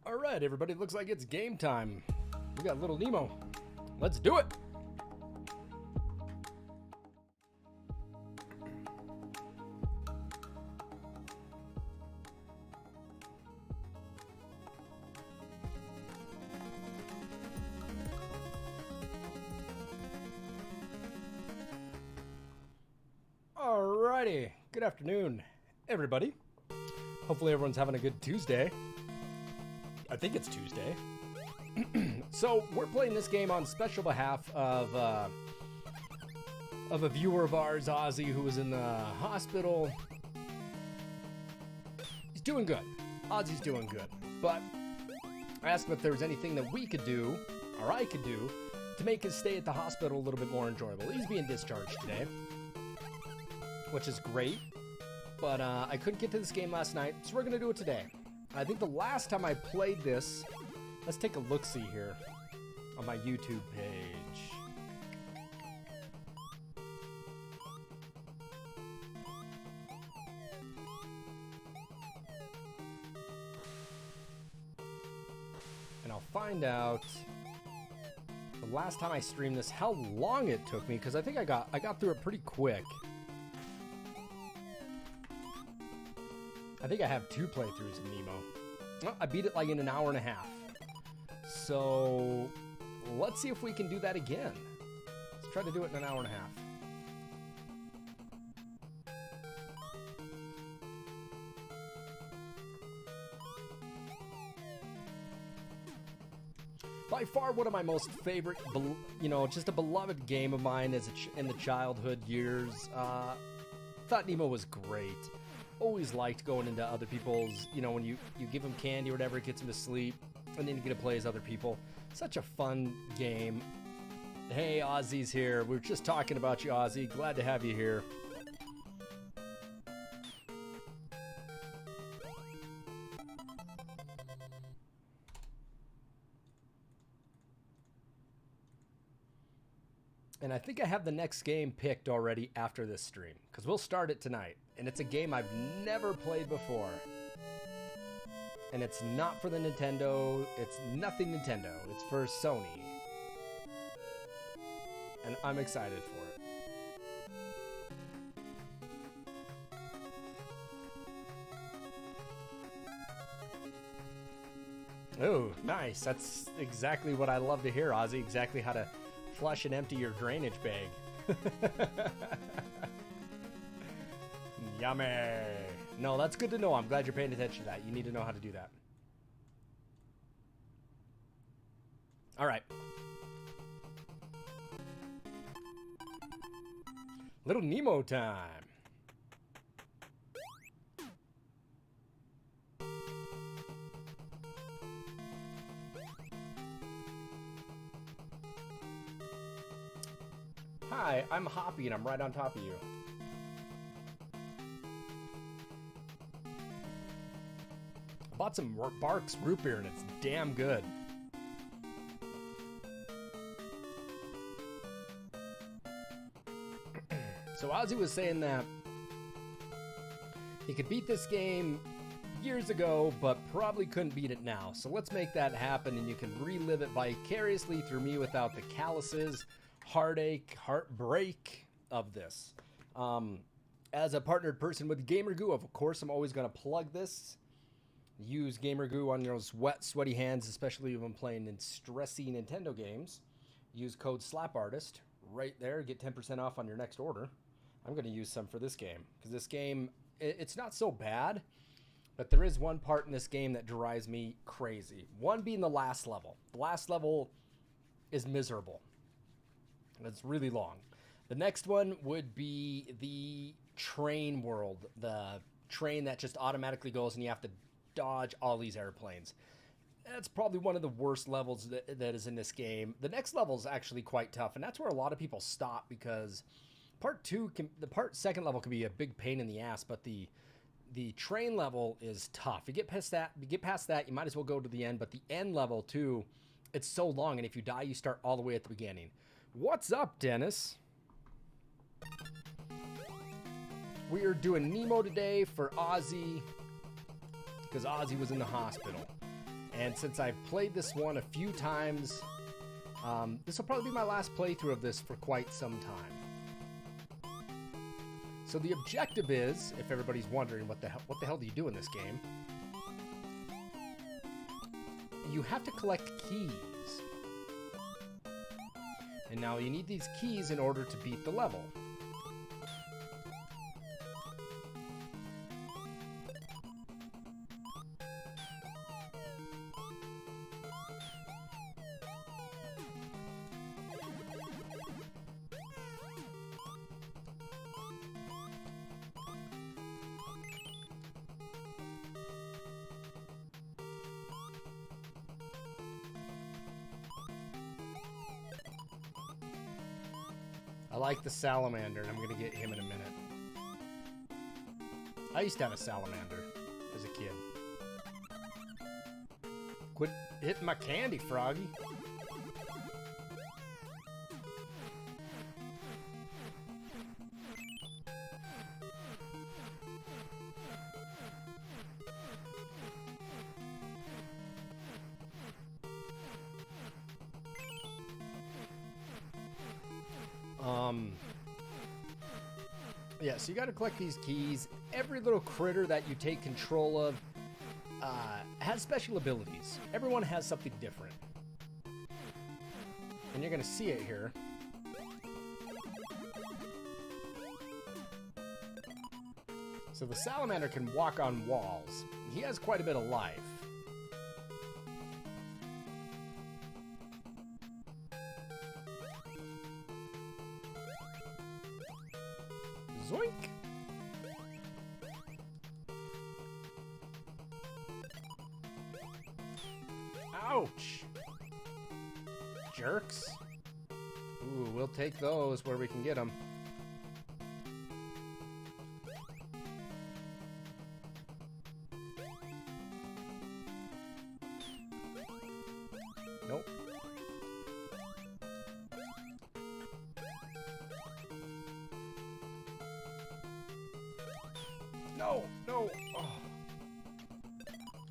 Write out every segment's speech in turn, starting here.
All right, everybody, looks like it's game time. We got little Nemo. Let's do it. Alrighty, good afternoon, everybody. Hopefully everyone's having a good Tuesday. I think it's Tuesday. So we're playing this game on special behalf of a viewer of ours, Ozzy, who was in the hospital. He's doing good. Ozzy's doing good. But I asked him if there was anything that we could do, or I could do, to make his stay at the hospital a little bit more enjoyable. He's being discharged today, which is great. But I couldn't get to this game last night, so we're going to do it today. I think the last time I played this, let's take a look-see here on my YouTube page. And I'll find out the last time I streamed this, how long it took me, because I think I got through it pretty quick. I think I have 2 playthroughs of Nemo. Well, I beat it like in an hour and a half. So let's see if we can do that again. Let's try to do it in an hour and a half. By far one of my most favorite, just a beloved game of mine in the childhood years. Thought Nemo was great. Always liked going into other people's, when you give them candy or whatever, it gets them to sleep, and then you get to play as other people. Such a fun game. Hey, Ozzy's here. We were just talking about you, Ozzy. Glad to have you here. And I think I have the next game picked already after this stream, because we'll start it tonight. And it's a game I've never played before. And it's not for the Nintendo. It's nothing Nintendo. It's for Sony. And I'm excited for it. Oh, nice. That's exactly what I love to hear, Ozzy. Exactly how to flush and empty your drainage bag. Yummy. No, that's good to know. I'm glad you're paying attention to that. You need to know how to do that. All right. Little Nemo time. Hi, I'm Hoppy and I'm right on top of you. I bought some Barks root beer and it's damn good. So Ozzy was saying that he could beat this game years ago, but probably couldn't beat it now. So let's make that happen and you can relive it vicariously through me without the calluses, heartache, heartbreak of this. As a partnered person with GamerGoo, of course, I'm always going to plug this. Use GamerGoo on those wet, sweaty hands, especially when playing in stressy Nintendo games. Use code slapartist right there. Get 10% off on your next order. I'm going to use some for this game because this game, it's not so bad, but there is one part in this game that drives me crazy. One being the last level. The last level is miserable. It's really long. The next one would be the train world. The train that just automatically goes and you have to dodge all these airplanes. That's probably one of the worst levels that is in this game. The next level is actually quite tough, and that's where a lot of people stop because the second level can be a big pain in the ass, but the train level is tough. You get past that, you might as well go to the end, but the end level too, it's so long, and if you die, you start all the way at the beginning. What's up, Dennis? We are doing Nemo today for Ozzy because Ozzy was in the hospital. And since I've played this one a few times, this will probably be my last playthrough of this for quite some time. So the objective is, if everybody's wondering what the hell do you do in this game, you have to collect keys. And now you need these keys in order to beat the level. I like the salamander, and I'm going to get him in a minute. I used to have a salamander as a kid. Quit hitting my candy, Froggy. Yeah, so you got to collect these keys. Every little critter that you take control of has special abilities. Everyone has something different. And you're going to see it here. So the salamander can walk on walls. He has quite a bit of life. Zoink! Ouch! Jerks. Ooh, we'll take those where we can get them. Nope. No, no. Oh.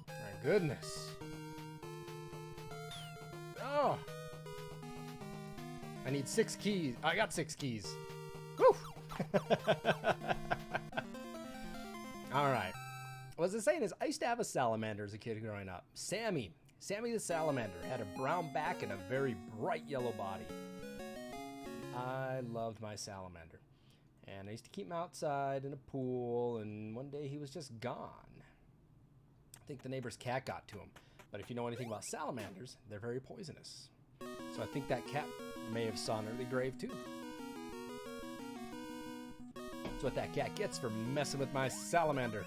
My goodness. Oh. I need 6 keys. I got 6 keys. Woo! All right. What I was saying is, I used to have a salamander as a kid growing up. Sammy the salamander had a brown back and a very bright yellow body. I loved my salamander. And I used to keep him outside in a pool, and one day he was just gone. I think the neighbor's cat got to him. But if you know anything about salamanders, they're very poisonous. So I think that cat may have saw an early grave too. That's what that cat gets for messing with my salamander.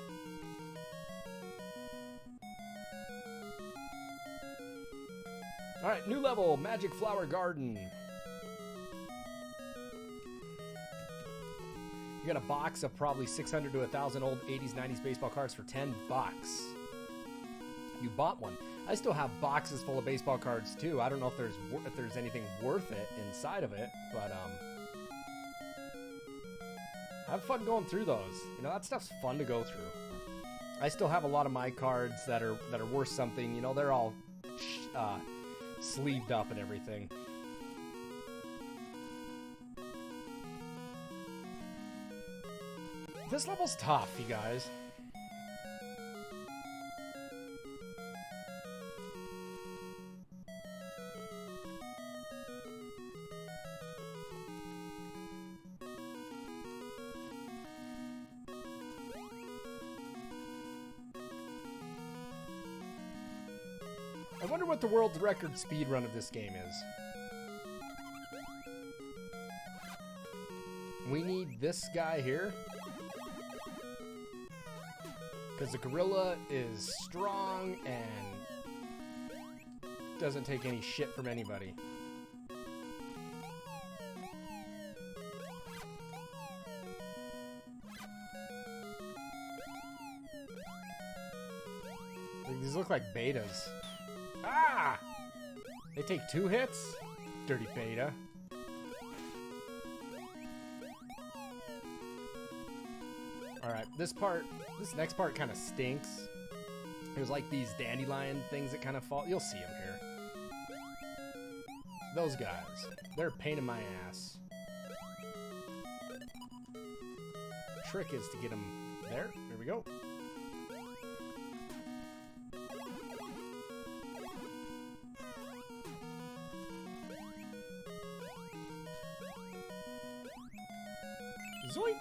Alright, new level, Magic Flower Garden. You got a box of probably 600 to 1,000 old 80s, 90s baseball cards for $10. You bought one. I still have boxes full of baseball cards too. I don't know if there's anything worth it inside of it, but have fun going through those. You know, that stuff's fun to go through. I still have a lot of my cards that are worth something. You know, they're all sleeved up and everything. This level's tough, you guys. I wonder what the world record speed run of this game is. We need this guy here. Because the gorilla is strong and doesn't take any shit from anybody. These look like betas. Ah! They take 2 hits? Dirty beta. Alright, this next part kind of stinks. There's like these dandelion things that kind of fall. You'll see them here. Those guys. They're a pain in my ass. Trick is to get them there. There we go. Zoink!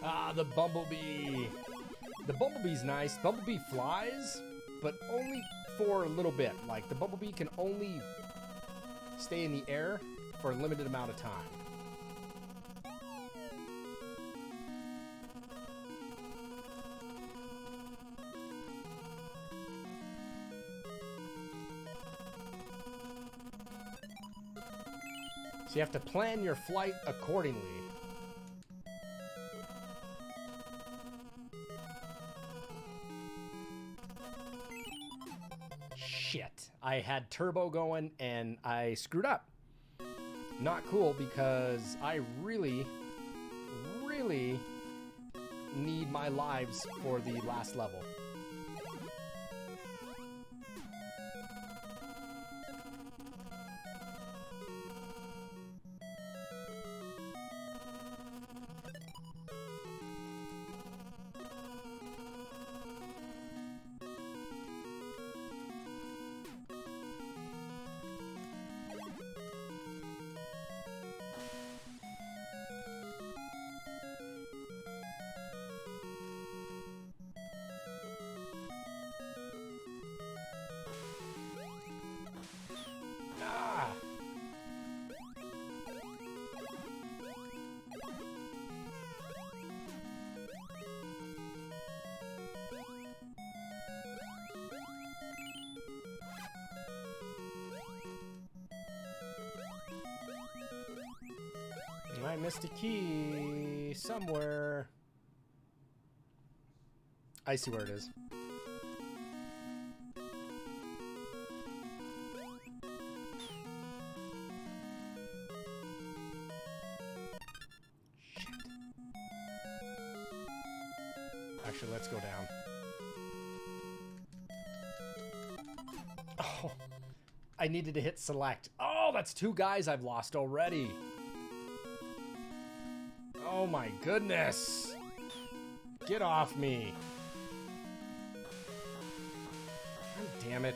Ah, the bumblebee. The bumblebee's nice. Bumblebee flies, but only for a little bit. Like, the bumblebee can only stay in the air for a limited amount of time. So you have to plan your flight accordingly. Shit. I had turbo going and I screwed up. Not cool because I really need my lives for the last level. I missed a key somewhere. I see where it is. Shit. Actually, let's go down. Oh, I needed to hit select. Oh, that's 2 guys I've lost already. Oh my goodness! Get off me! God damn it.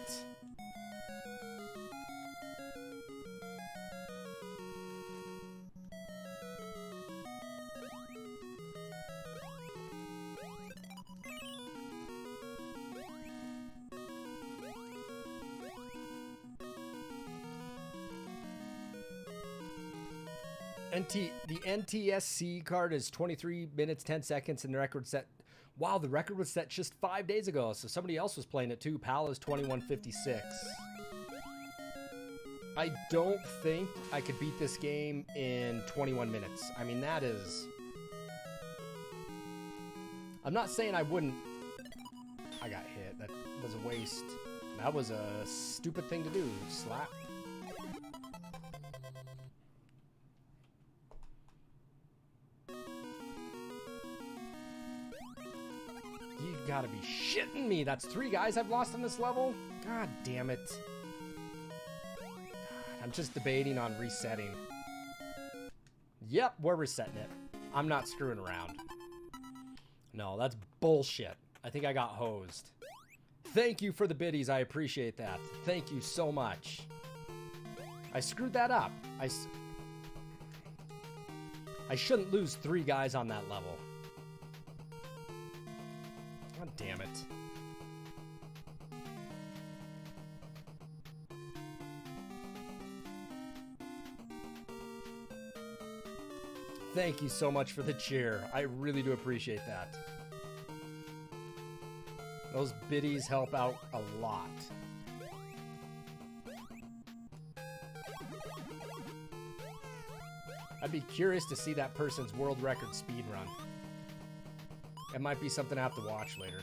The NTSC card is 23 minutes, 10 seconds, and the record set. Wow, the record was set just 5 days ago, so somebody else was playing it too. Pal is 21:56. I don't think I could beat this game in 21 minutes. I mean, that is... I'm not saying I wouldn't... I got hit. That was a waste. That was a stupid thing to do. Slap. You gotta be shitting me. That's 3 guys I've lost on this level? God damn it. I'm just debating on resetting. Yep, we're resetting it. I'm not screwing around. No, that's bullshit. I think I got hosed. Thank you for the biddies. I appreciate that. Thank you so much. I screwed that up. I shouldn't lose 3 guys on that level. God damn it. Thank you so much for the cheer. I really do appreciate that. Those biddies help out a lot. I'd be curious to see that person's world record speed run. It might be something I have to watch later.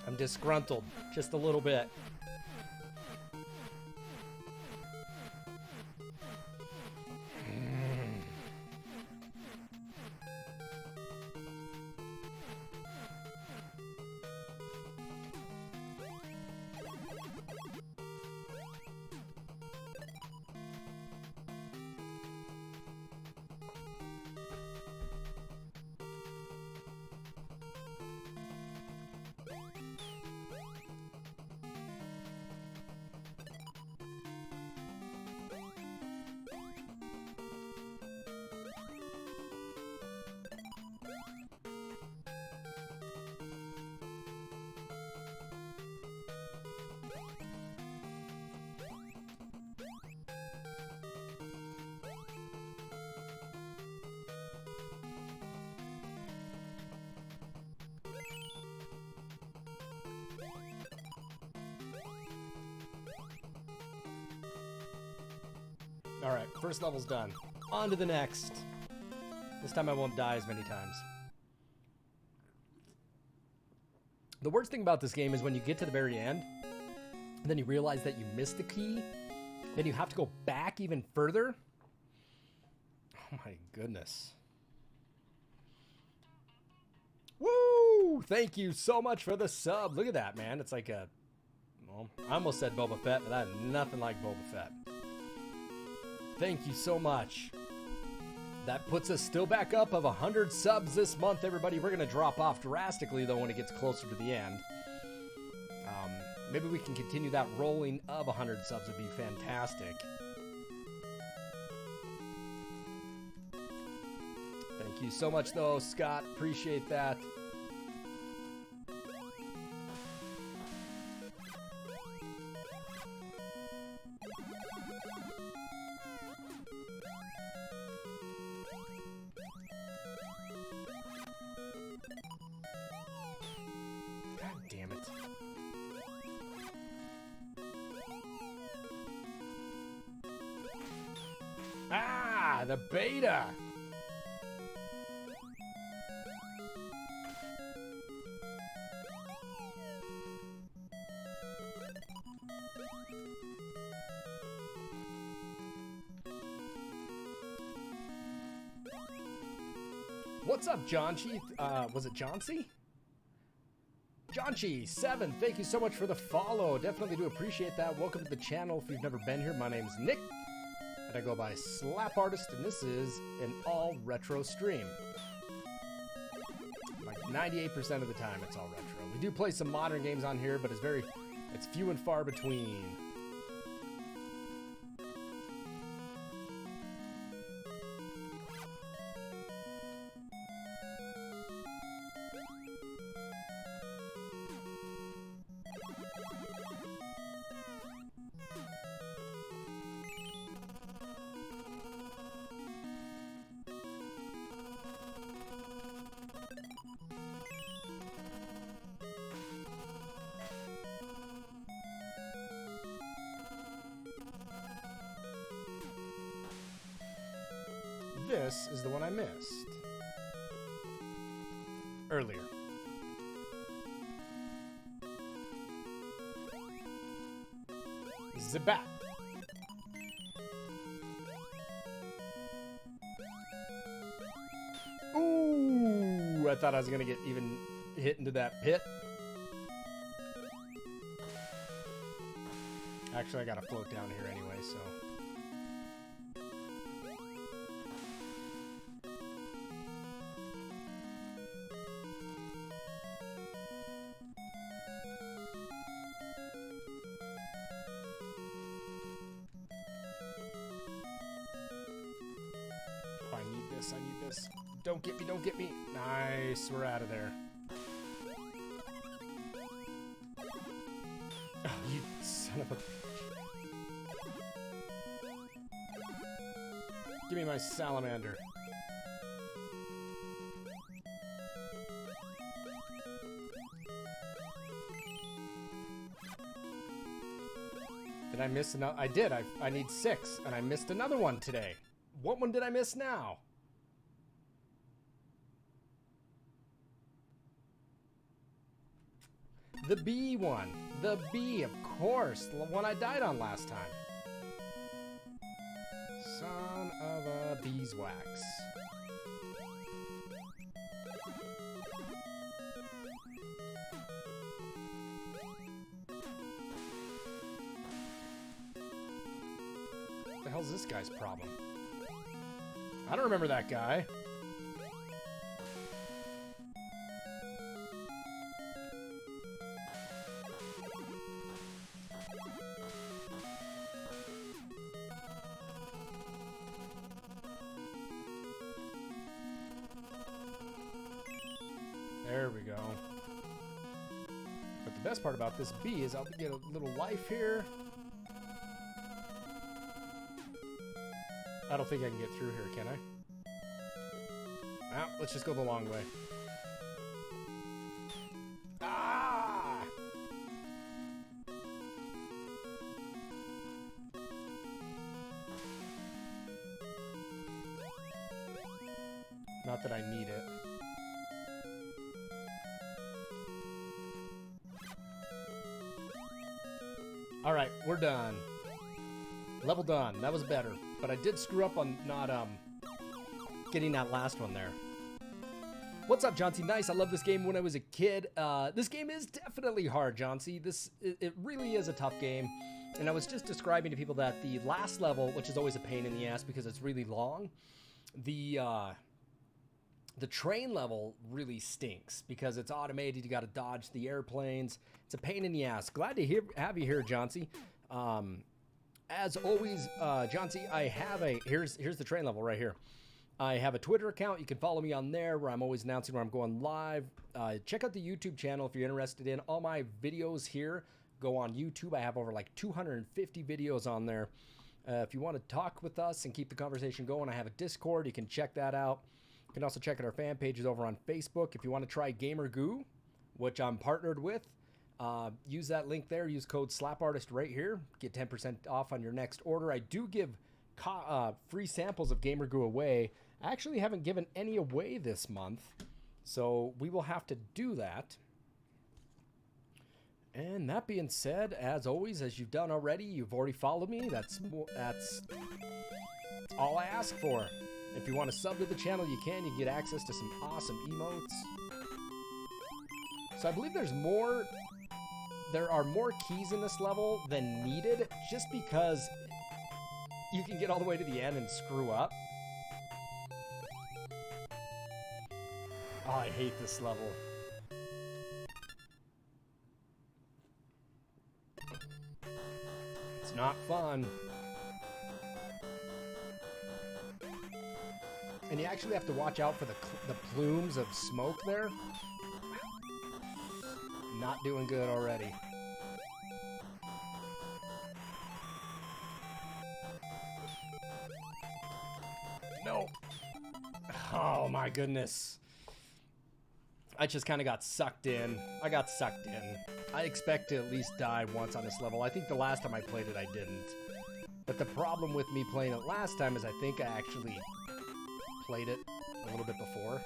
I'm disgruntled, just a little bit. Alright, first level's done. On to the next. This time I won't die as many times. The worst thing about this game is when you get to the very end, then you realize that you missed the key, then you have to go back even further. Oh my goodness. Woo! Thank you so much for the sub. Look at that, man. It's like a... Well, I almost said Boba Fett, but that's nothing like Boba Fett. Thank you so much. That puts us still back up of 100 subs this month, everybody. We're going to drop off drastically, though, when it gets closer to the end. Maybe we can continue that rolling of 100 subs would be fantastic. Thank you so much, though, Scott. Appreciate that. The beta. What's up, Johnchi? Was it Johnsy? Johnchi7, thank you so much for the follow. Definitely do appreciate that. Welcome to the channel. If you've never been here, my name's Nick. I go by slapartist, and this is an all retro stream. Like 98% of the time, it's all retro. We do play some modern games on here, but it's few and far between. This is the one I missed earlier. Zabat. Ooh, I thought I was gonna get even hit into that pit. Actually, I gotta float down here anyway, so. Oh, I need this, I need this. Don't get me, don't get me. Nice, we're out of there. Oh, you son of a... Give me my salamander. Did I miss another? I did. I need 6, and I missed another one today. What one did I miss now? The B one. The B, of course. The one I died on last time. Son of a beeswax. What the hell's this guy's problem? I don't remember that guy. There we go. But the best part about this bee is I'll get a little life here. I don't think I can get through here, can I? Well, let's just go the long way. Ah! Not that I need it. Alright, we're done. Level done. That was better. But I did screw up on not getting that last one there. What's up, John C? Nice. I love this game when I was a kid. This game is definitely hard, John C. It really is a tough game. And I was just describing to people that the last level, which is always a pain in the ass because it's really long, the train level really stinks because it's automated. You got to dodge the airplanes. It's a pain in the ass. Glad to have you here, John C. As always, John C, I have here's the train level right here. I have a Twitter account. You can follow me on there where I'm always announcing where I'm going live. Check out the YouTube channel if you're interested in. All my videos here go on YouTube. I have over like 250 videos on there. If you want to talk with us and keep the conversation going, I have a Discord. You can check that out. You can also check out our fan pages over on Facebook. If you want to try Gamer Goo, which I'm partnered with, use that link there. Use code slapartist right here. Get 10% off on your next order. I do give free samples of Gamer Goo away. I actually haven't given any away this month, so we will have to do that. And that being said, as always, as you've done already, you've already followed me. That's all I ask for. If you want to sub to the channel, you can. You get access to some awesome emotes. So I believe there are more keys in this level than needed, just because you can get all the way to the end and screw up. Oh, I hate this level. It's not fun. And you actually have to watch out for the plumes of smoke there. Not doing good already. No. Oh my goodness. I just kind of got sucked in. I got sucked in. I expect to at least die once on this level. I think the last time I played it, I didn't. But the problem with me playing it last time is I think I actually played it a little bit before.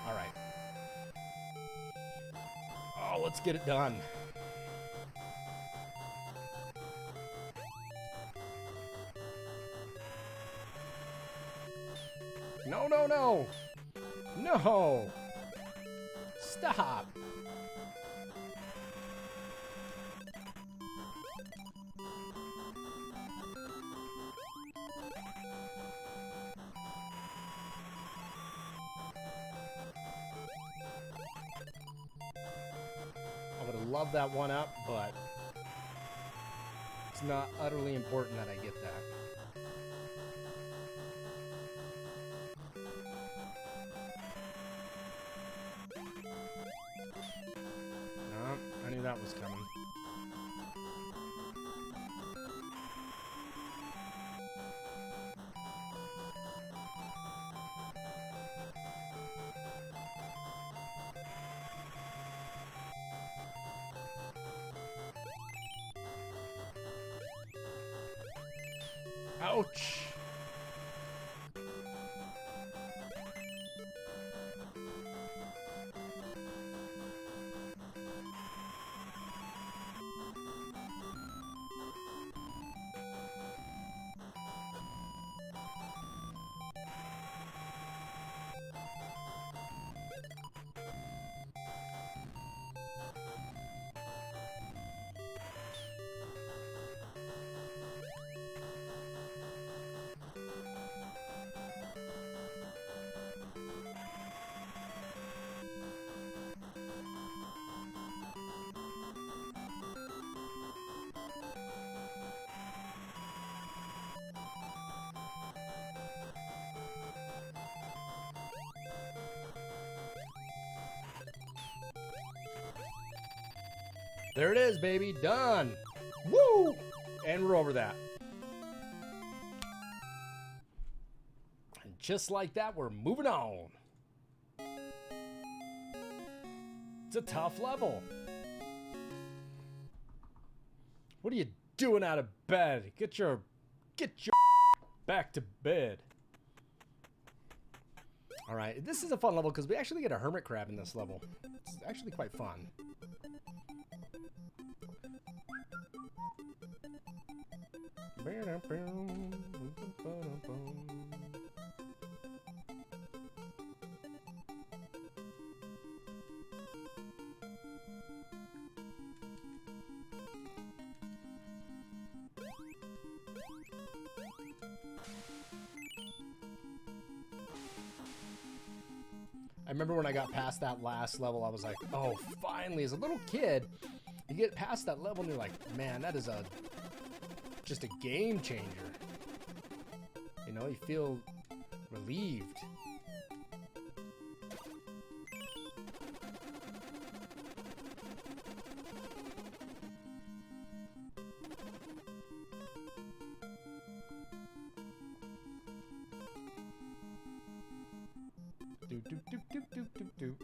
All right. Oh, let's get it done. No, no! no, no! No! Stop! I would have loved that one up, but it's not utterly important that I get that. No, I knew that was coming. Ouch! There it is, baby. Done. Woo! And we're over that. And just like that, we're moving on. It's a tough level. What are you doing out of bed? Get your back to bed. All right, this is a fun level because we actually get a hermit crab in this level. It's actually quite fun. I remember when I got past that last level, I was like, oh, finally, as a little kid, you get past that level and you're like, man, that is just a game changer. You know, you feel relieved. Do do do do do do do.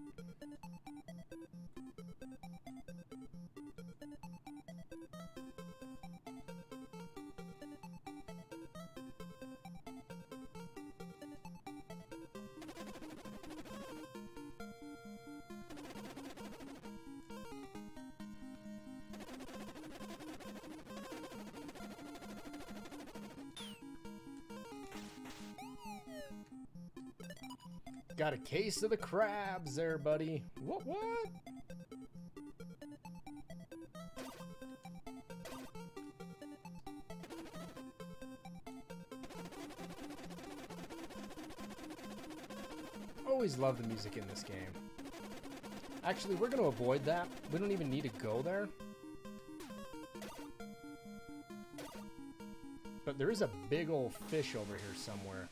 Got a case of the crabs there, buddy. What? Always love the music in this game. Actually, we're going to avoid that. We don't even need to go there. But there is a big old fish over here somewhere.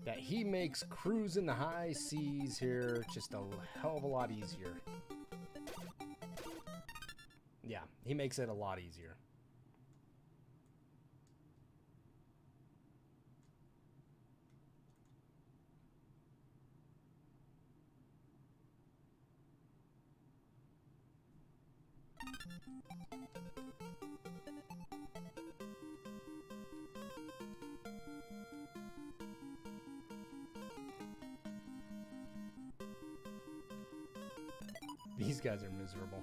That he makes cruising the high seas here just a hell of a lot easier. Yeah, he makes it a lot easier. These guys are miserable.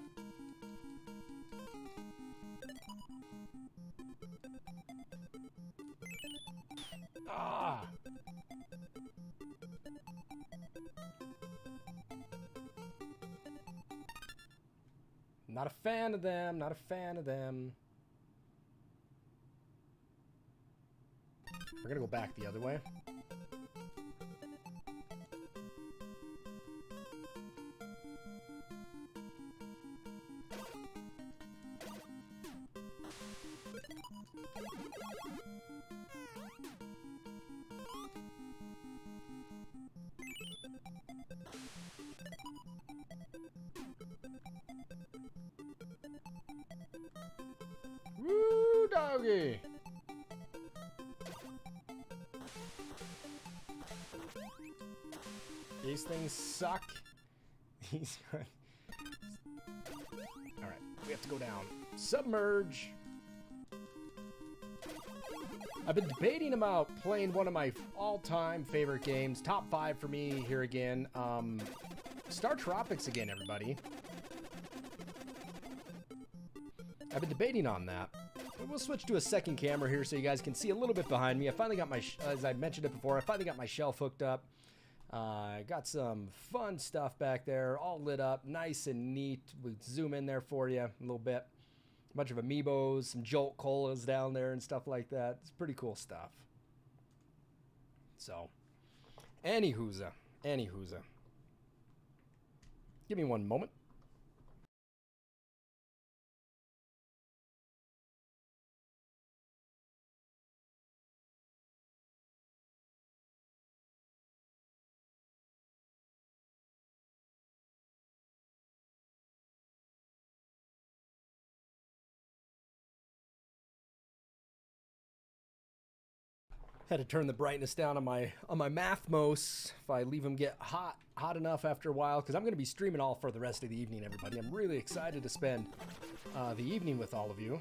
Not a fan of them. Not a fan of them. We're gonna go back the other way. Woo, doggy! These things suck. These are... Alright, we have to go down. Submerge! I've been debating about playing one of my all-time favorite games. Top 5 for me here again. Star Tropics again, everybody. I've been debating on that. We'll switch to a second camera here so you guys can see a little bit behind me. I finally got my, as I mentioned it before, I finally got my shelf hooked up. I got some fun stuff back there, all lit up, nice and neat. We zoom in there for you a little bit. A bunch of amiibos, some Jolt Colas down there and stuff like that. It's pretty cool stuff. So, anywhooza. Give me one moment. Had to turn the brightness down on my Mathmos if I leave them get hot enough after a while, because I'm going to be streaming all for the rest of the evening, everybody. I'm really excited to spend the evening with all of you.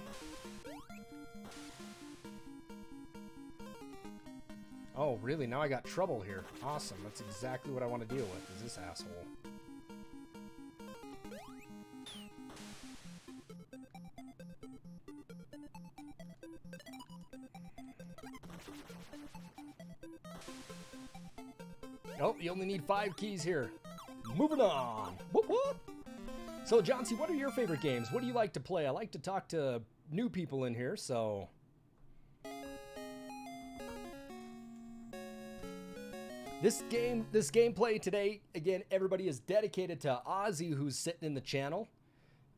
Oh, really? Now I got trouble here. Awesome. That's exactly what I want to deal with, is this asshole. Oh, you only need 5 keys here. Moving on. Whoop, whoop. So, John C., what are your favorite games? What do you like to play? I like to talk to new people in here, so... This gameplay today, again, everybody is dedicated to Ozzy, who's sitting in the channel.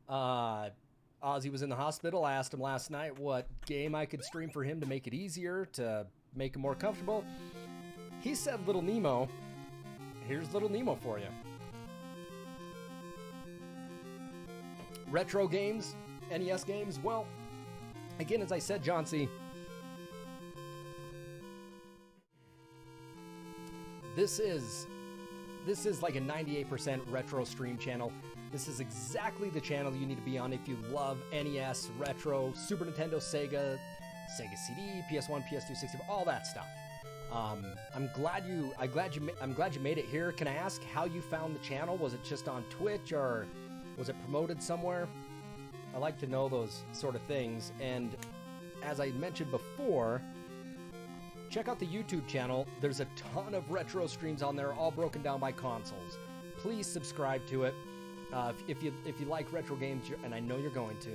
Ozzy was in the hospital. I asked him last night what game I could stream for him to make it easier, to make him more comfortable. He said Little Nemo. Here's Little Nemo for you. Retro games, NES games. Well, again, as I said, John C., this is like a 98% retro stream channel. This is exactly the channel you need to be on if you love NES, retro, Super Nintendo, Sega CD, PS1, PS2, 64, all that stuff. I'm glad you made it here. Can I ask how you found the channel? Was it just on Twitch or was it promoted somewhere? I like to know those sort of things. And as I mentioned before, check out the YouTube channel. There's a ton of retro streams on there, all broken down by consoles. Please subscribe to it. If you like retro games, and I know you're going to.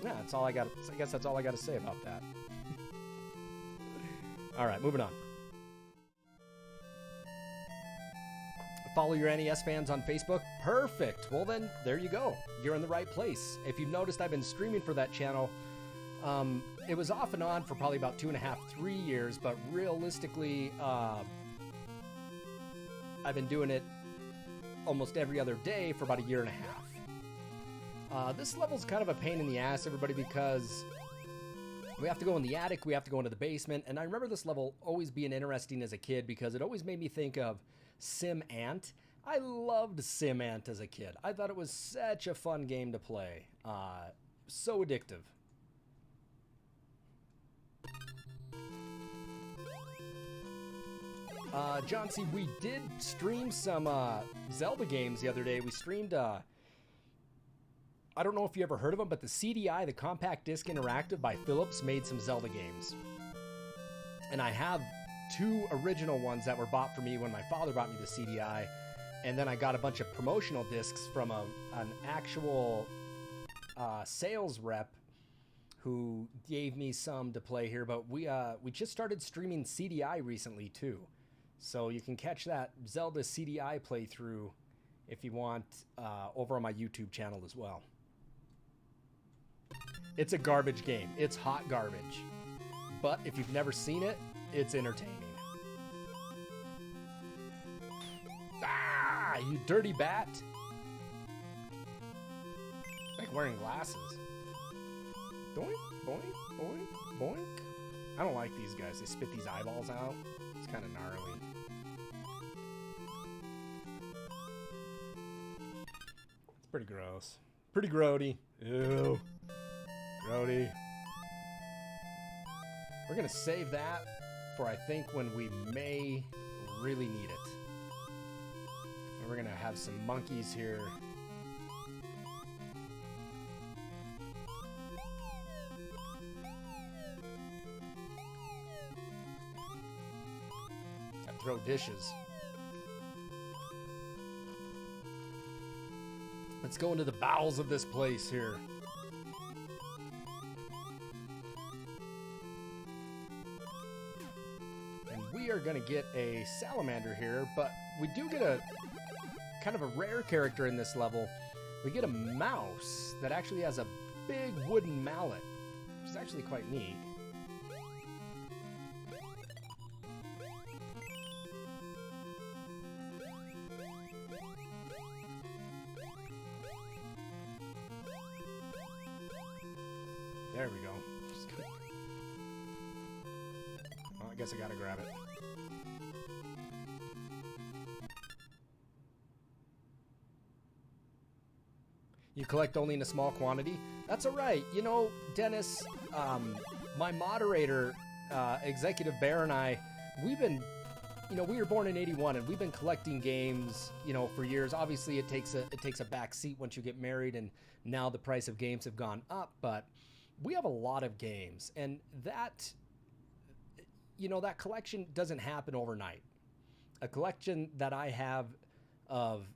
Yeah, that's all I got. I guess that's all I got to say about that. All right, moving on. Follow your NES fans on Facebook? Perfect. Well then, there you go. You're in the right place. If you've noticed, I've been streaming for that channel. It was off and on for probably about 2.5, 3 years, but realistically, I've been doing it almost every other day for about 1.5 years. This level's kind of a pain in the ass, everybody, because we have to go in the attic, we have to go into the basement, and I remember this level always being interesting as a kid because it always made me think of Sim Ant. I loved Sim Ant as a kid. I thought it was such a fun game to play. So addictive. John C., we did stream some Zelda games the other day. We streamed, I don't know if you ever heard of them, but the CDI, the Compact Disc Interactive by Philips, made some Zelda games. And I have 2 original ones that were bought for me when my father bought me the CDI. And then I got a bunch of promotional discs from an actual sales rep who gave me some to play here. But we just started streaming CDI recently too, so you can catch that Zelda CDI playthrough if you want over on my YouTube channel as well. It's a garbage game. It's hot garbage. But if you've never seen it, it's entertaining. Ah, you dirty bat. Like wearing glasses. Boink, boink, boink, boink. I don't like these guys. They spit these eyeballs out. It's kind of gnarly. It's pretty gross. Pretty grody. Ew. Grody. We're going to save that for, I think, when we may really need it. And we're going to have some monkeys here. I throw dishes. Let's go into the bowels of this place here. We are going to get a salamander here, but we do get a kind of a rare character in this level. We get a mouse that actually has a big wooden mallet, which is actually quite neat. There we go. Well, I guess I gotta grab it. You collect only in a small quantity? That's all right. You know, Dennis, my moderator, Executive Bear, and I, we've been, you know, we were born in '81, and we've been collecting games, you know, for years. Obviously, it takes a back seat once you get married, and now the price of games have gone up. But we have a lot of games, and that, you know, that collection doesn't happen overnight. A collection that I have of,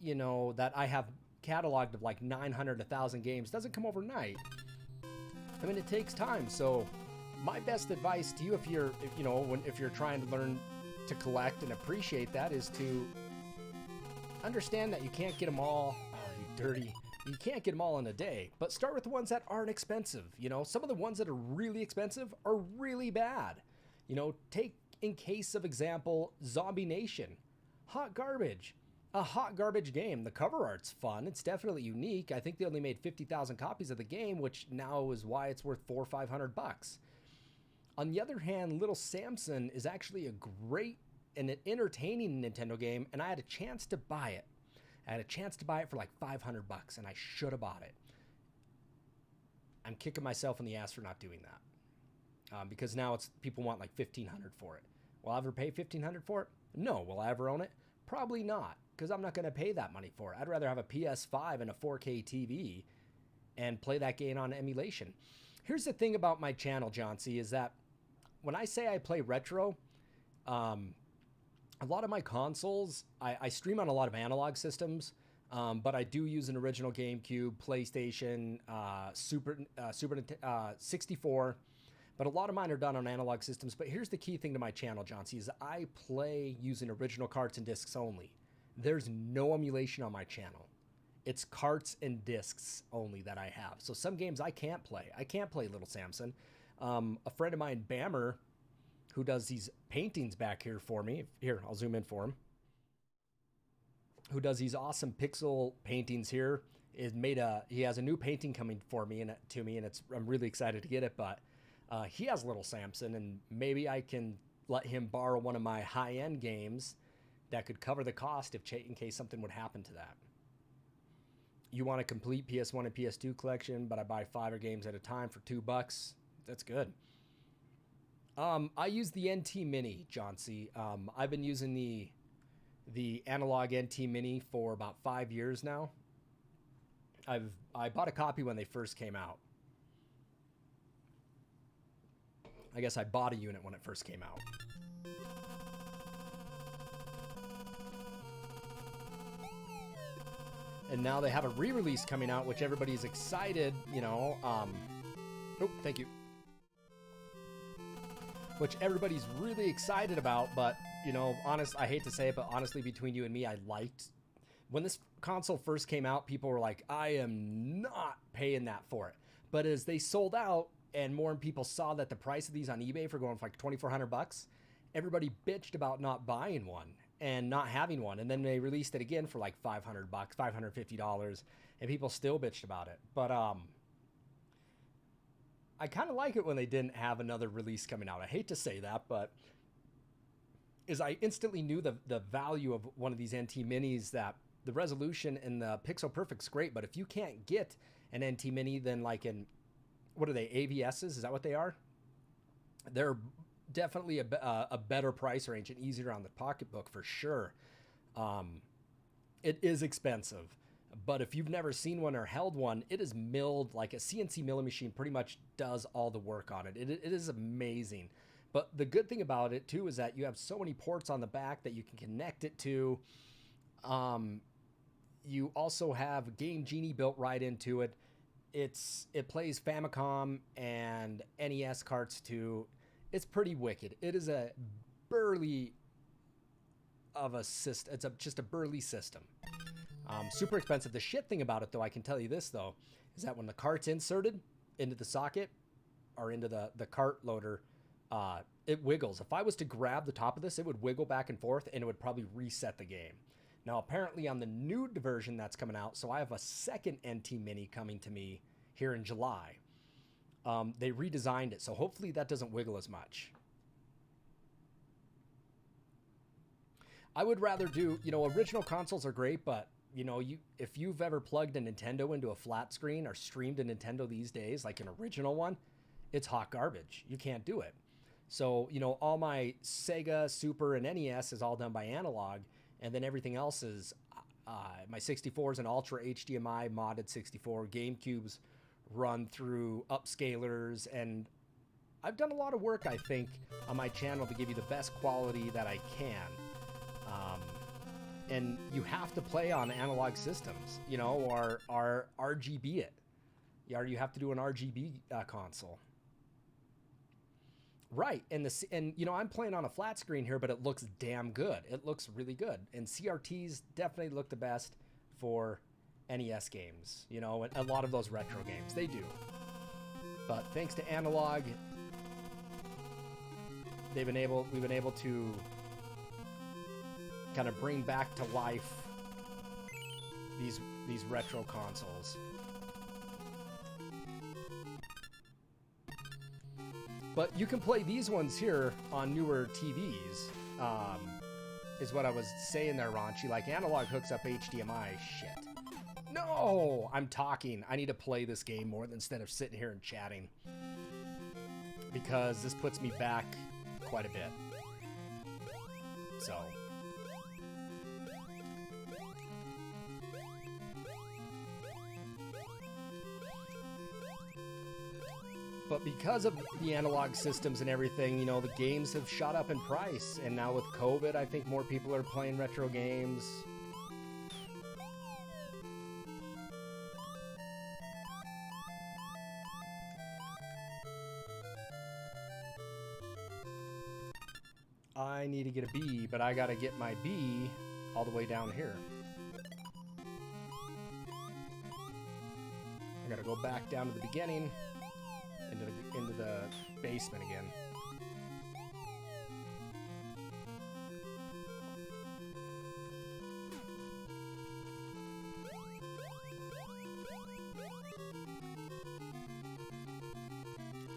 you know, that I have cataloged of like 900, 1,000 games doesn't come overnight. I mean, it takes time. So my best advice to you, if you're trying to learn to collect and appreciate that, is to understand that you can't get them all. Oh, you dirty. You can't get them all in a day, but start with the ones that aren't expensive. You know, some of the ones that are really expensive are really bad. You know, take in case of example, Zombie Nation. Hot garbage. A hot garbage game. The cover art's fun. It's definitely unique. I think they only made 50,000 copies of the game, which now is why it's worth $400 or $500. On the other hand, Little Samson is actually a great and an entertaining Nintendo game, and I had a chance to buy it. I had a chance to buy it for like $500, and I should have bought it. I'm kicking myself in the ass for not doing that, because now it's people want like $1,500 for it. Will I ever pay $1,500 for it? No. Will I ever own it? Probably not, because I'm not going to pay that money for it. I'd rather have a PS5 and a 4K TV and play that game on emulation. Here's the thing about my channel, John C., is that when I say I play retro, a lot of my consoles, I stream on a lot of analog systems, but I do use an original GameCube, PlayStation, Super 64, but a lot of mine are done on analog systems. But here's the key thing to my channel, John C., is I play using original carts and discs only. There's no emulation on my channel. It's carts and discs only that I have. So some games I can't play. I can't play Little Samson. A friend of mine, Bammer, who does these paintings back here for me. Here, I'll zoom in for him. Who does these awesome pixel paintings here. He has a new painting coming for me and to me, and I'm really excited to get it. But he has Little Samson, and maybe I can let him borrow one of my high-end games that could cover the cost in case something would happen to that. You want a complete PS1 and PS2 collection, but I buy 5 games at a time for $2. That's good. I use the NT Mini, John C. I've been using the Analogue NT Mini for about 5 years now. I bought a copy when they first came out. I guess I bought a unit when it first came out. And now they have a re-release coming out, which everybody's excited, you know. Oh, thank you. Which everybody's really excited about, but, you know, I hate to say it, but honestly, between you and me, I liked... When this console first came out, people were like, I am not paying that for it. But as they sold out, and more people saw that the price of these on eBay for going for like $2,400, everybody bitched about not buying one and not having one. And then they released it again for like $500, $550, and people still bitched about it. But I kind of like it when they didn't have another release coming out. I hate to say that, but I instantly knew the value of one of these NT Minis, that the resolution and the pixel perfect's great, but if you can't get an NT Mini, then like in, what are they, AVSs? Is that what they are? They're definitely a better price range and easier on the pocketbook for sure. It is expensive, but if you've never seen one or held one, it is milled like a CNC milling machine. Pretty much does all the work on it. It is amazing. But the good thing about it too is that you have so many ports on the back that you can connect it to. You also have Game Genie built right into it. It plays Famicom and NES carts too. It's pretty wicked. It is a burly of a system. It's just a burly system. Super expensive. The shit thing about it, though, I can tell you this though, is that when the cart's inserted into the socket or into the cart loader, it wiggles. If I was to grab the top of this, it would wiggle back and forth, and it would probably reset the game. Now, apparently on the new version that's coming out, so I have a second NT Mini coming to me here in July. They redesigned it, so hopefully that doesn't wiggle as much. I would rather do, you know, original consoles are great, but, you know, if you've ever plugged a Nintendo into a flat screen or streamed a Nintendo these days, like an original one, it's hot garbage. You can't do it. So, you know, all my Sega, Super, and NES is all done by Analogue, and then everything else is, my 64 is an Ultra HDMI modded 64, GameCube's run through upscalers, and I've done a lot of work, I think, on my channel to give you the best quality that I can. And you have to play on analog systems, you know, or RGB it. You have to do an RGB console. Right, and you know, I'm playing on a flat screen here, but it looks damn good. It looks really good, and CRTs definitely look the best for NES games. You know, a lot of those retro games, they do. But thanks to Analogue, we've been able to kind of bring back to life these retro consoles. But you can play these ones here on newer TVs, is what I was saying there, Raunchy. Like, Analogue hooks up HDMI. Shit. No! I'm talking. I need to play this game more instead of sitting here and chatting. Because this puts me back quite a bit. So... But because of the analog systems and everything, you know, the games have shot up in price. And now with COVID, I think more people are playing retro games. I need to get a B, but I gotta get my B all the way down here. I gotta go back down to the beginning. Into the basement again.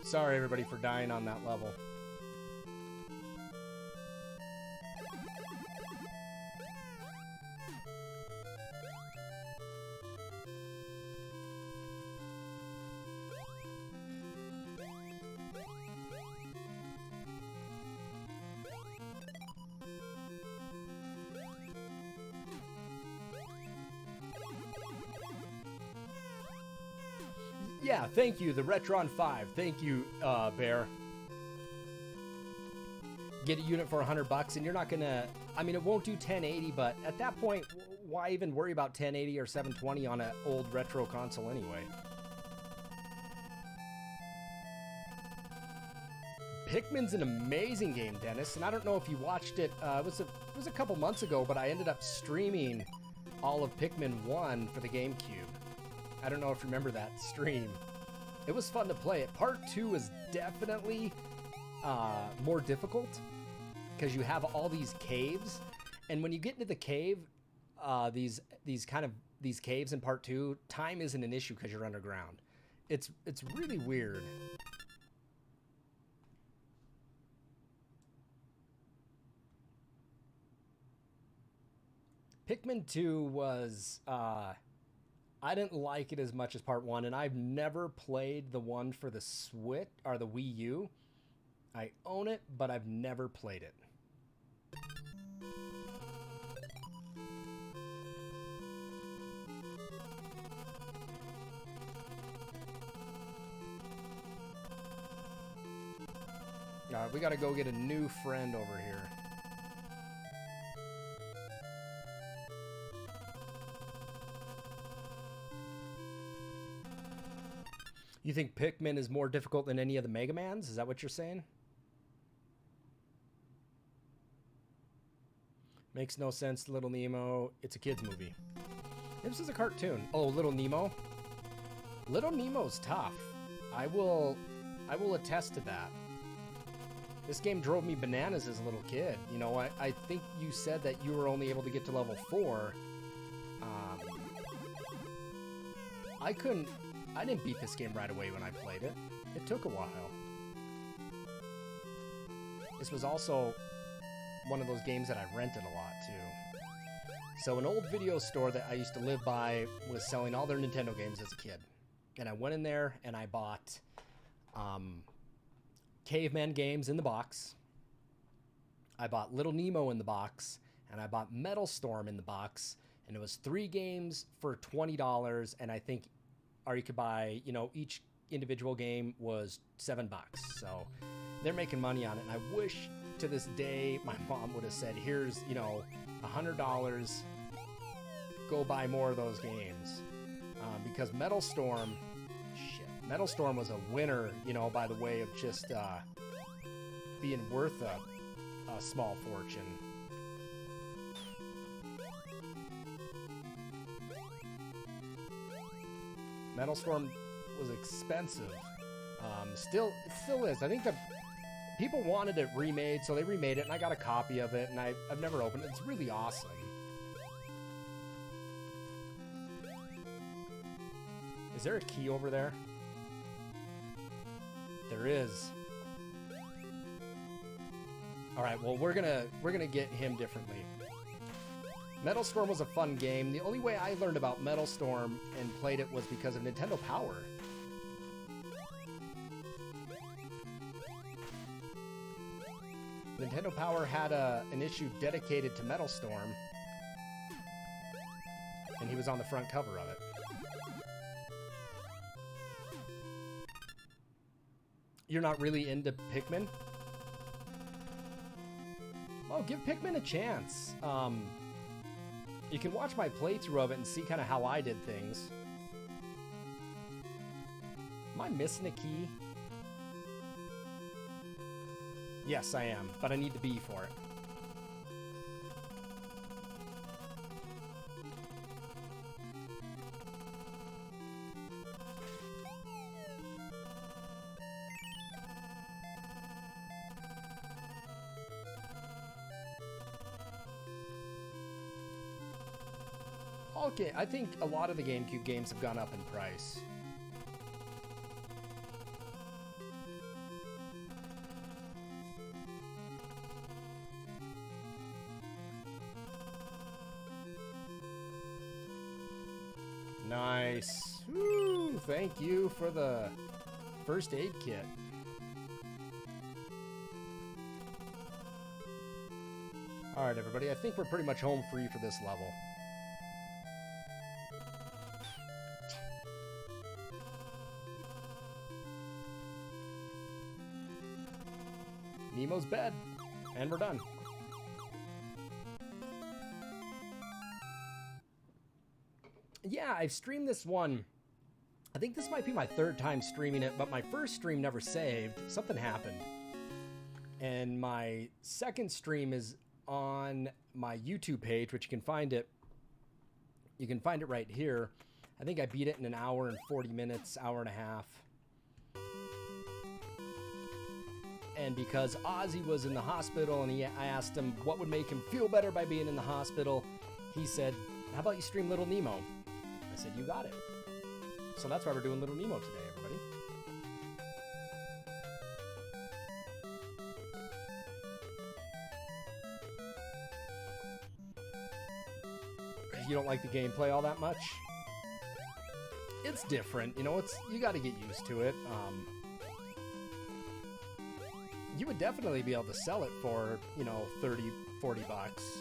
Sorry everybody for dying on that level. Yeah, thank you, the Retron 5. Thank you, Bear. get a unit for $100 and you're not gonna, I mean, it won't do 1080, but at that point, why even worry about 1080 or 720 on an old retro console anyway? Pikmin's an amazing game, Dennis, and I don't know if you watched it. It was a couple months ago, but I ended up streaming all of Pikmin 1 for the GameCube. I don't know if you remember that stream. It was fun to play it. Part 2 is definitely more difficult because you have all these caves, and when you get into the cave, these caves in Part 2, time isn't an issue because you're underground. It's really weird. Pikmin 2 was, I didn't like it as much as Part 1, and I've never played the one for the Switch, or the Wii U. I own it, but I've never played it. Alright, we gotta go get a new friend over here. You think Pikmin is more difficult than any of the Mega Mans? Is that what you're saying? Makes no sense, Little Nemo. It's a kid's movie. This is a cartoon. Oh, Little Nemo? Little Nemo's tough. I will attest to that. This game drove me bananas as a little kid. You know, I think you said that you were only able to get to level 4. I didn't beat this game right away when I played it. It took a while. This was also one of those games that I rented a lot too. So an old video store that I used to live by was selling all their Nintendo games as a kid. And I went in there and I bought Caveman games in the box. I bought Little Nemo in the box. And I bought Metal Storm in the box. And it was 3 games for $20. And I think, or you could buy, you know, each individual game was $7. So they're making money on it. And I wish to this day my mom would have said, here's, you know, $100. Go buy more of those games. Because Metal Storm was a winner, you know, by the way of just being worth a small fortune. Metal Storm was expensive. It still is. I think that people wanted it remade, so they remade it, and I got a copy of it, and I've never opened it. It's really awesome. Is there a key over there? There is. All right, well, we're gonna get him differently. Metal Storm was a fun game. The only way I learned about Metal Storm and played it was because of Nintendo Power. Nintendo Power had an issue dedicated to Metal Storm, and he was on the front cover of it. You're not really into Pikmin? Well, give Pikmin a chance. You can watch my playthrough of it and see kind of how I did things. Am I missing a key? Yes, I am, but I need the B for it. Okay, I think a lot of the GameCube games have gone up in price. Nice. Woo, thank you for the first aid kit. Alright, everybody, I think we're pretty much home free for this level. Nemo's bed. And we're done. Yeah, I've streamed this one. I think this might be my third time streaming it, but my first stream never saved. Something happened. And my second stream is on my YouTube page, which you can find it. You can find it right here. I think I beat it in an hour and 40 minutes, hour and a half. And because Ozzy was in the hospital and I asked him what would make him feel better by being in the hospital, he said, how about you stream Little Nemo? I said, you got it. So that's why we're doing Little Nemo today, everybody. You don't like the gameplay all that much? It's different, you know, you got to get used to it. You would definitely be able to sell it for, you know, 30, 40 bucks.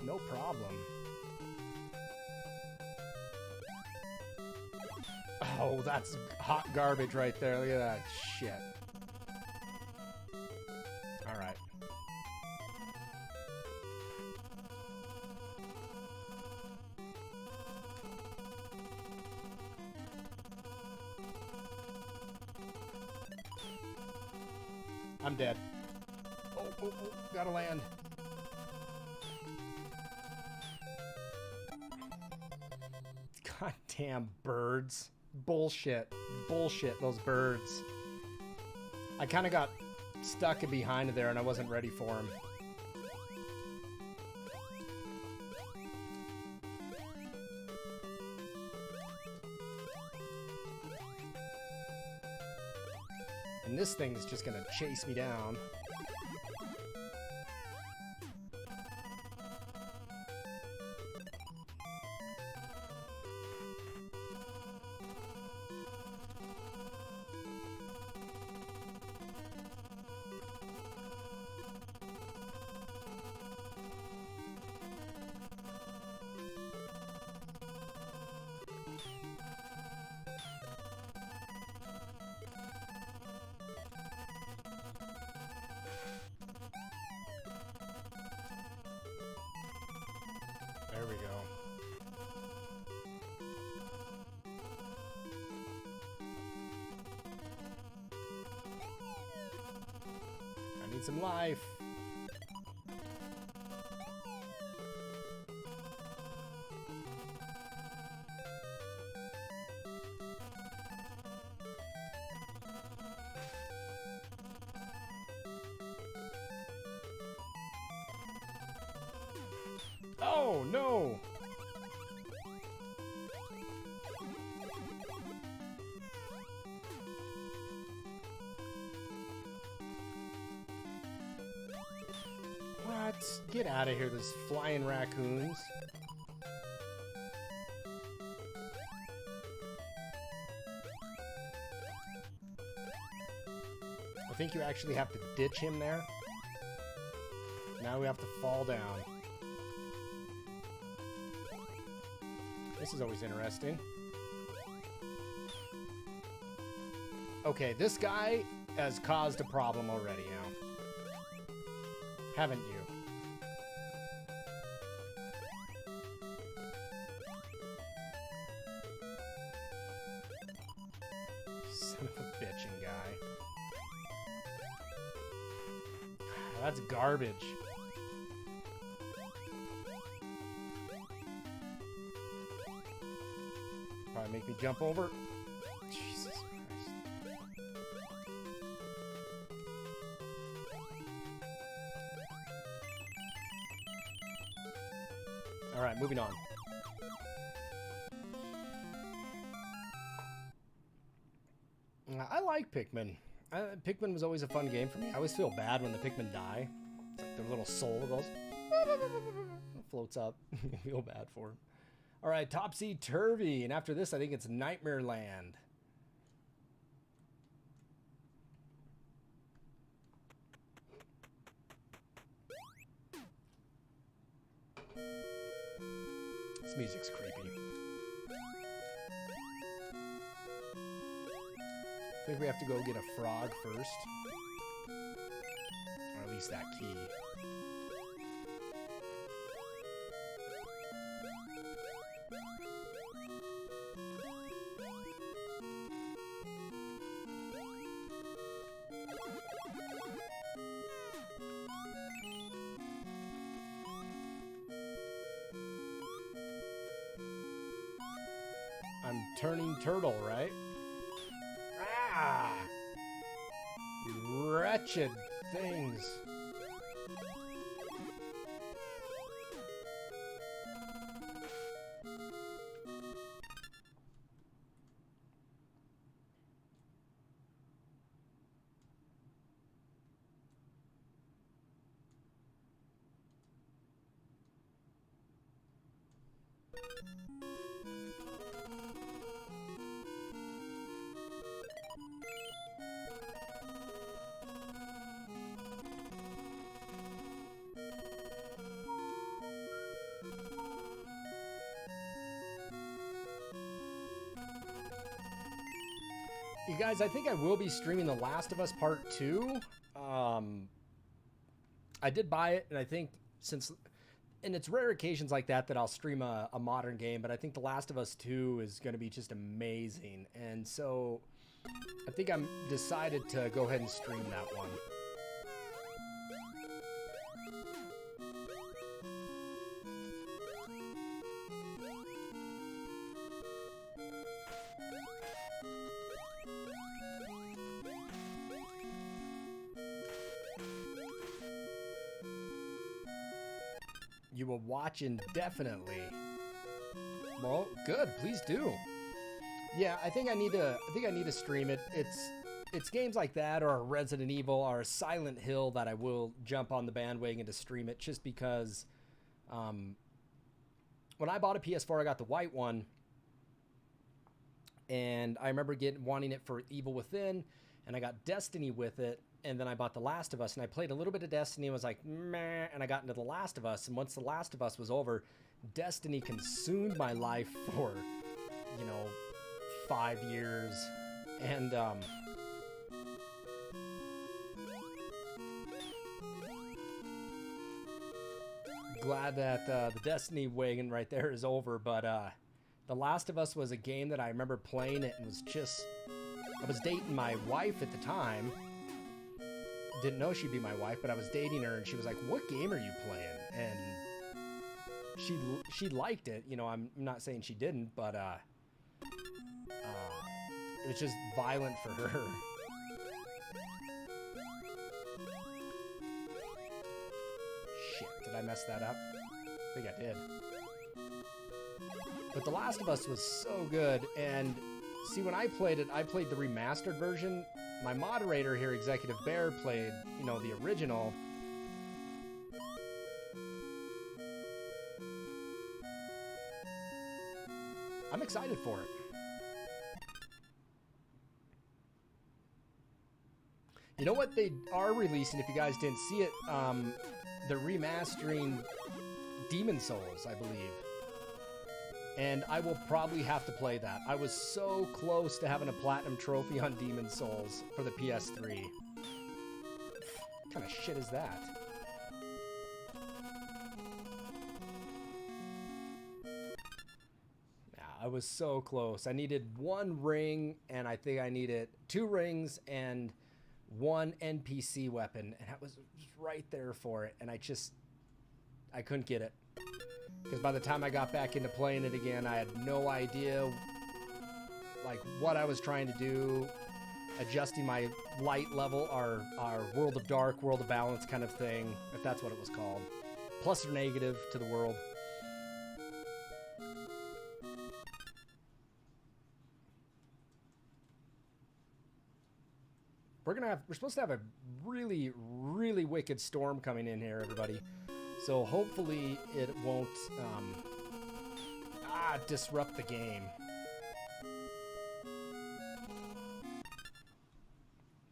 No problem. Oh, that's hot garbage right there. Look at that shit. All right. I'm dead. Oh, gotta land. Goddamn birds. Bullshit. Bullshit, those birds. I kind of got stuck in behind there and I wasn't ready for them. And this thing is just gonna chase me down. There we go. I need some life. Oh, no! What? Get out of here, those flying raccoons. I think you actually have to ditch him there. Now we have to fall down. This is always interesting. Okay, this guy has caused a problem already now. Haven't you? Son of a bitchin' guy. That's garbage. Probably make me jump over. Jesus Christ. Alright, moving on. I like Pikmin. Pikmin was always a fun game for me. I always feel bad when the Pikmin die. It's like their little soul goes... floats up. I feel bad for them. Alright, Topsy-Turvy. And after this, I think it's Nightmare Land. This music's creepy. think we have to go get a frog first. Or at least that key. I'm turning turtle, right? Ah! You wretched things. You guys, I think I will be streaming The Last of Us Part 2. I did buy it, and I think and it's rare occasions like that that I'll stream a modern game, but I think The Last of Us 2 is going to be just amazing. And so I think I'm decided to go ahead and stream that one. You will watch indefinitely. Well, good. Please do. Yeah, I think I need to stream it. It's games like that, or Resident Evil, or Silent Hill that I will jump on the bandwagon to stream it, just because. When I bought a PS4, I got the white one, and I remember wanting it for Evil Within, and I got Destiny with it. And then I bought The Last of Us, and I played a little bit of Destiny and was like, meh, and I got into The Last of Us. And once The Last of Us was over, Destiny consumed my life for, 5 years. And, glad that the Destiny wagon right there is over. But The Last of Us was a game that I remember playing it and was just... I was dating my wife at the time. Didn't know she'd be my wife, but I was dating her, and she was like, "What game are you playing?" And she liked it. I'm not saying she didn't, but it was just violent for her. Shit, did I mess that up? I think I did. But The Last of Us was so good, and see, when I played it, I played the remastered version. My moderator here, Executive Bear, played, the original. I'm excited for it. You know what they are releasing, if you guys didn't see it? They're remastering Demon Souls, I believe. And I will probably have to play that. I was so close to having a platinum trophy on Demon Souls for the PS3. What kind of shit is that? Yeah, I was so close. I needed 1 ring, and I think I needed 2 rings and 1 NPC weapon. And I was right there for it, and I couldn't get it. Because by the time I got back into playing it again, I had no idea, what I was trying to do, adjusting my light level, our World of Dark, World of Balance kind of thing, if that's what it was called. Plus or negative to the world. We're supposed to have a really, really wicked storm coming in here, everybody. So hopefully it won't disrupt the game.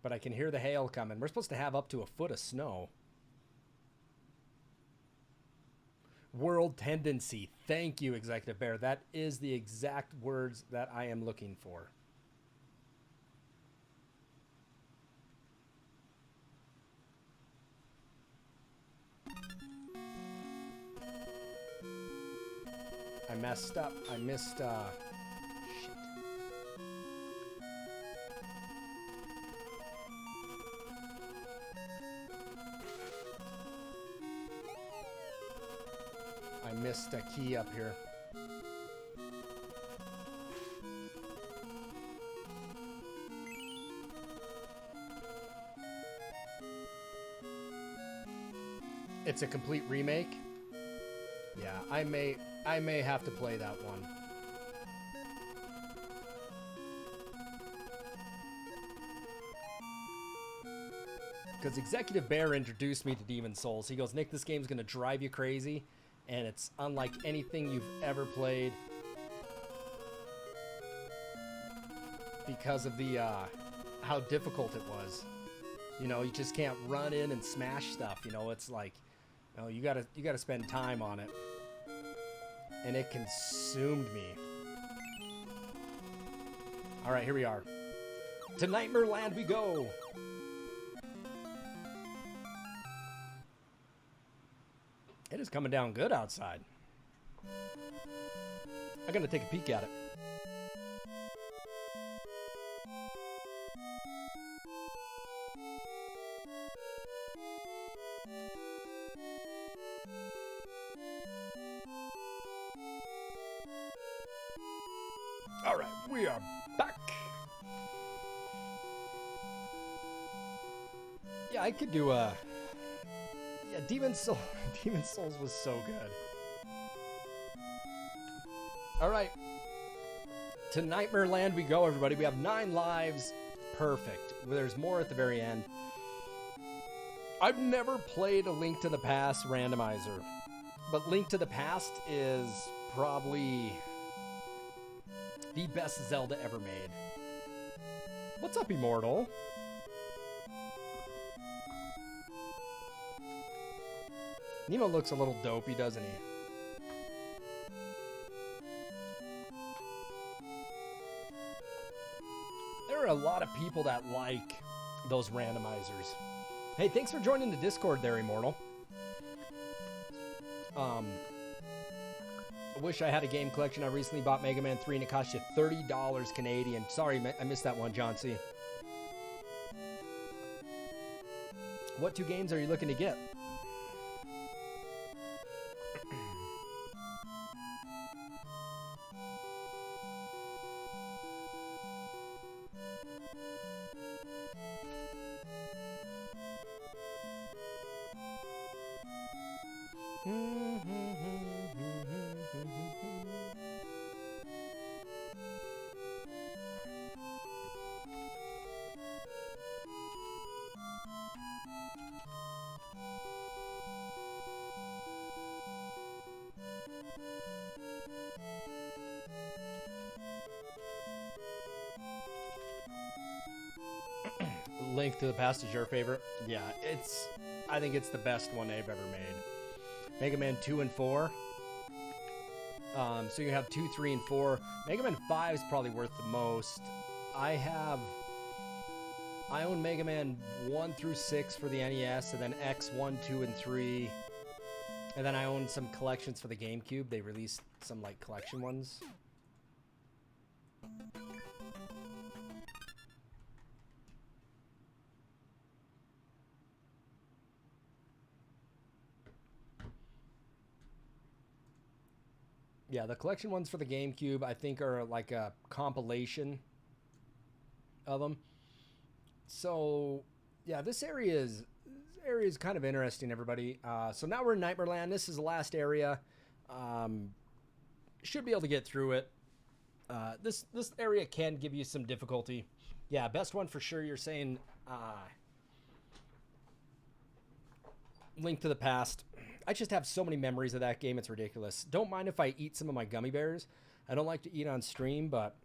But I can hear the hail coming. We're supposed to have up to 1 foot of snow. World tendency. Thank you, Executive Bear. That is the exact words that I am looking for. messed up. I missed, shit. I missed a key up here. It's a complete remake. Yeah, I may have to play that one. Because Executive Bear introduced me to Demon's Souls. He goes, Nick, this game's gonna drive you crazy, and it's unlike anything you've ever played because of the how difficult it was. You know, you just can't run in and smash stuff. You know, it's like, you know, you gotta spend time on it. And it consumed me. All right, here we are. To Nightmare Land we go. It is coming down good outside. I'm gonna take a peek at it. All right, we are back. Yeah, I could do yeah, Demon's Souls was so good. All right, to Nightmare Land we go, everybody. We have 9 lives. Perfect. There's more at the very end. I've never played a Link to the Past randomizer, but Link to the Past is probably the best Zelda ever made. What's up, Immortal? Nemo looks a little dopey, doesn't he? There are a lot of people that like those randomizers. Hey, thanks for joining the Discord there, Immortal. I wish I had a game collection. I recently bought Mega Man 3 and it cost you $30 Canadian. Sorry, I missed that one, John C. What 2 games are you looking to get? Link to the Past is your favorite? Yeah, I think it's the best one they've ever made. Mega Man 2 and 4. So you have 2, 3, and 4. Mega Man 5 is probably worth the most. I own Mega Man 1 through 6 for the NES, and then X 1, 2, and 3. And then I own some collections for the GameCube. They released some like collection ones. Yeah, the collection ones for the GameCube, I think, are like a compilation of them. So, yeah, this area is kind of interesting, everybody. So now we're in Nightmare Land. This is the last area. Should be able to get through it. This area can give you some difficulty. Yeah, best one for sure. You're saying Link to the Past. I just have so many memories of that game, it's ridiculous. Don't mind if I eat some of my gummy bears. I don't like to eat on stream, but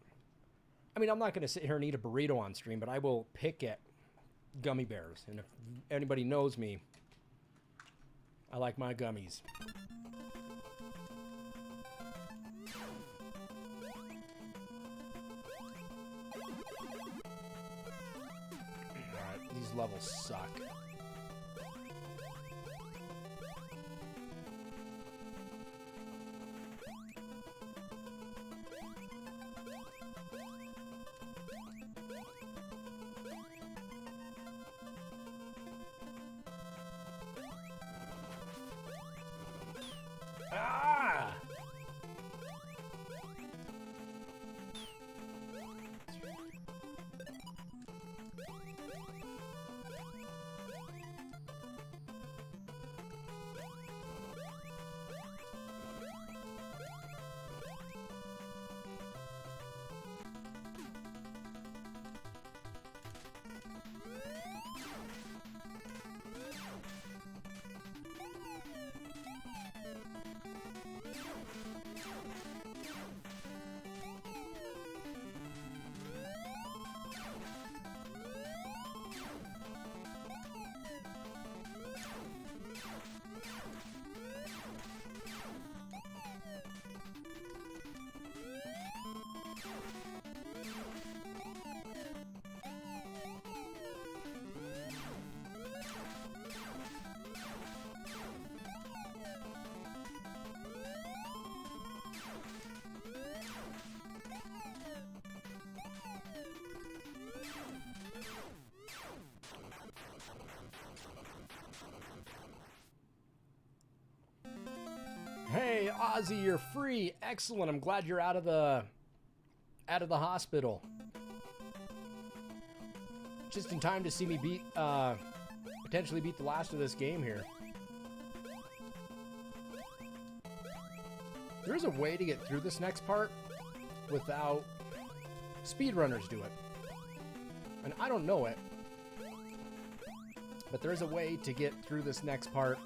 I mean, I'm not going to sit here and eat a burrito on stream, but I will pick at gummy bears. And if anybody knows me, I like my gummies. Alright, these levels suck. Ozzy, you're free. Excellent. I'm glad you're out of the hospital. Just in time to see me potentially beat the last of this game here. There's a way to get through this next part without speedrunners do it. And I don't know it. But there's a way to get through this next part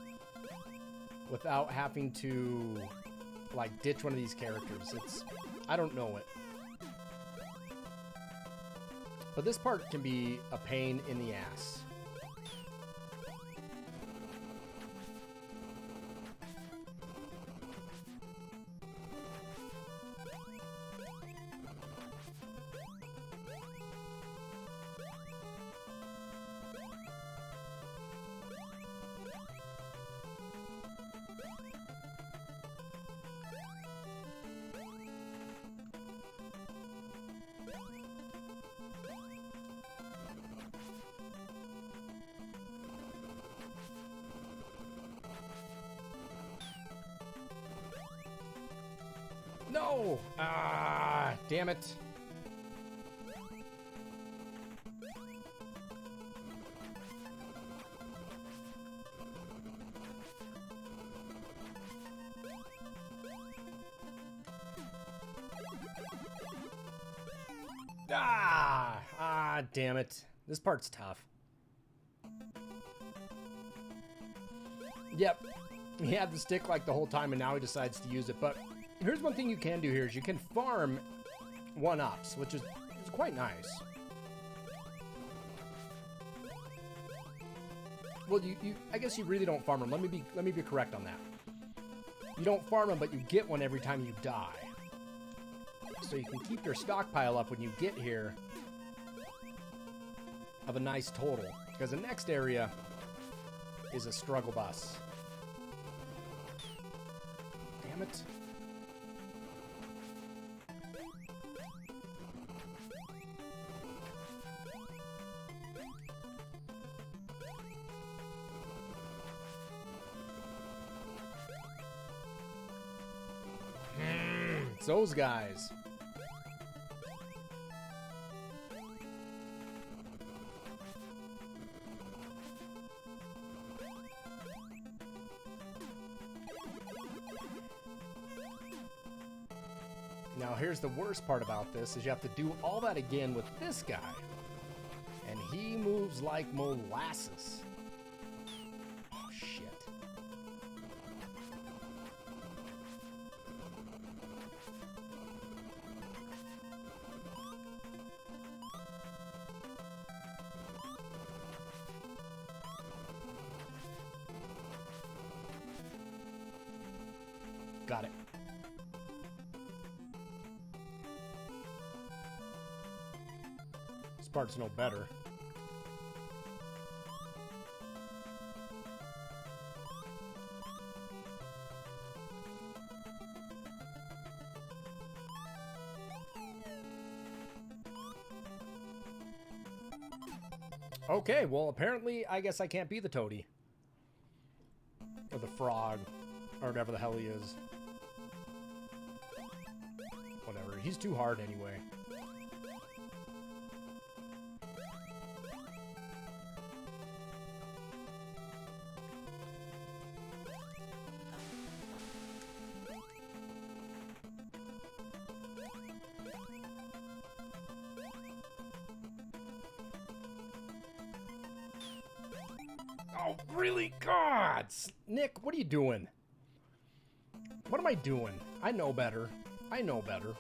without having to, like, ditch one of these characters. I don't know it. But this part can be a pain in the ass. No! Ah, damn it. Damn it. This part's tough. Yep. He had the stick like the whole time and now he decides to use it, but here's one thing you can do here is you can farm 1-ups, which is quite nice. Well, I guess you really don't farm them. Let me be correct on that. You don't farm them, but you get one every time you die. So you can keep your stockpile up when you get here of a nice total. Because the next area is a struggle bus. Damn it. It's those guys. Now here's the worst part about this is you have to do all that again with this guy. And he moves like molasses. Oh shit. Got it. This part's no better. Okay, well, apparently, I guess I can't be the toady. Or the frog. Or whatever the hell he is. Whatever. He's too hard anyway. Oh, really? God! Nick, what are you doing? What am I doing? I know better. I know better.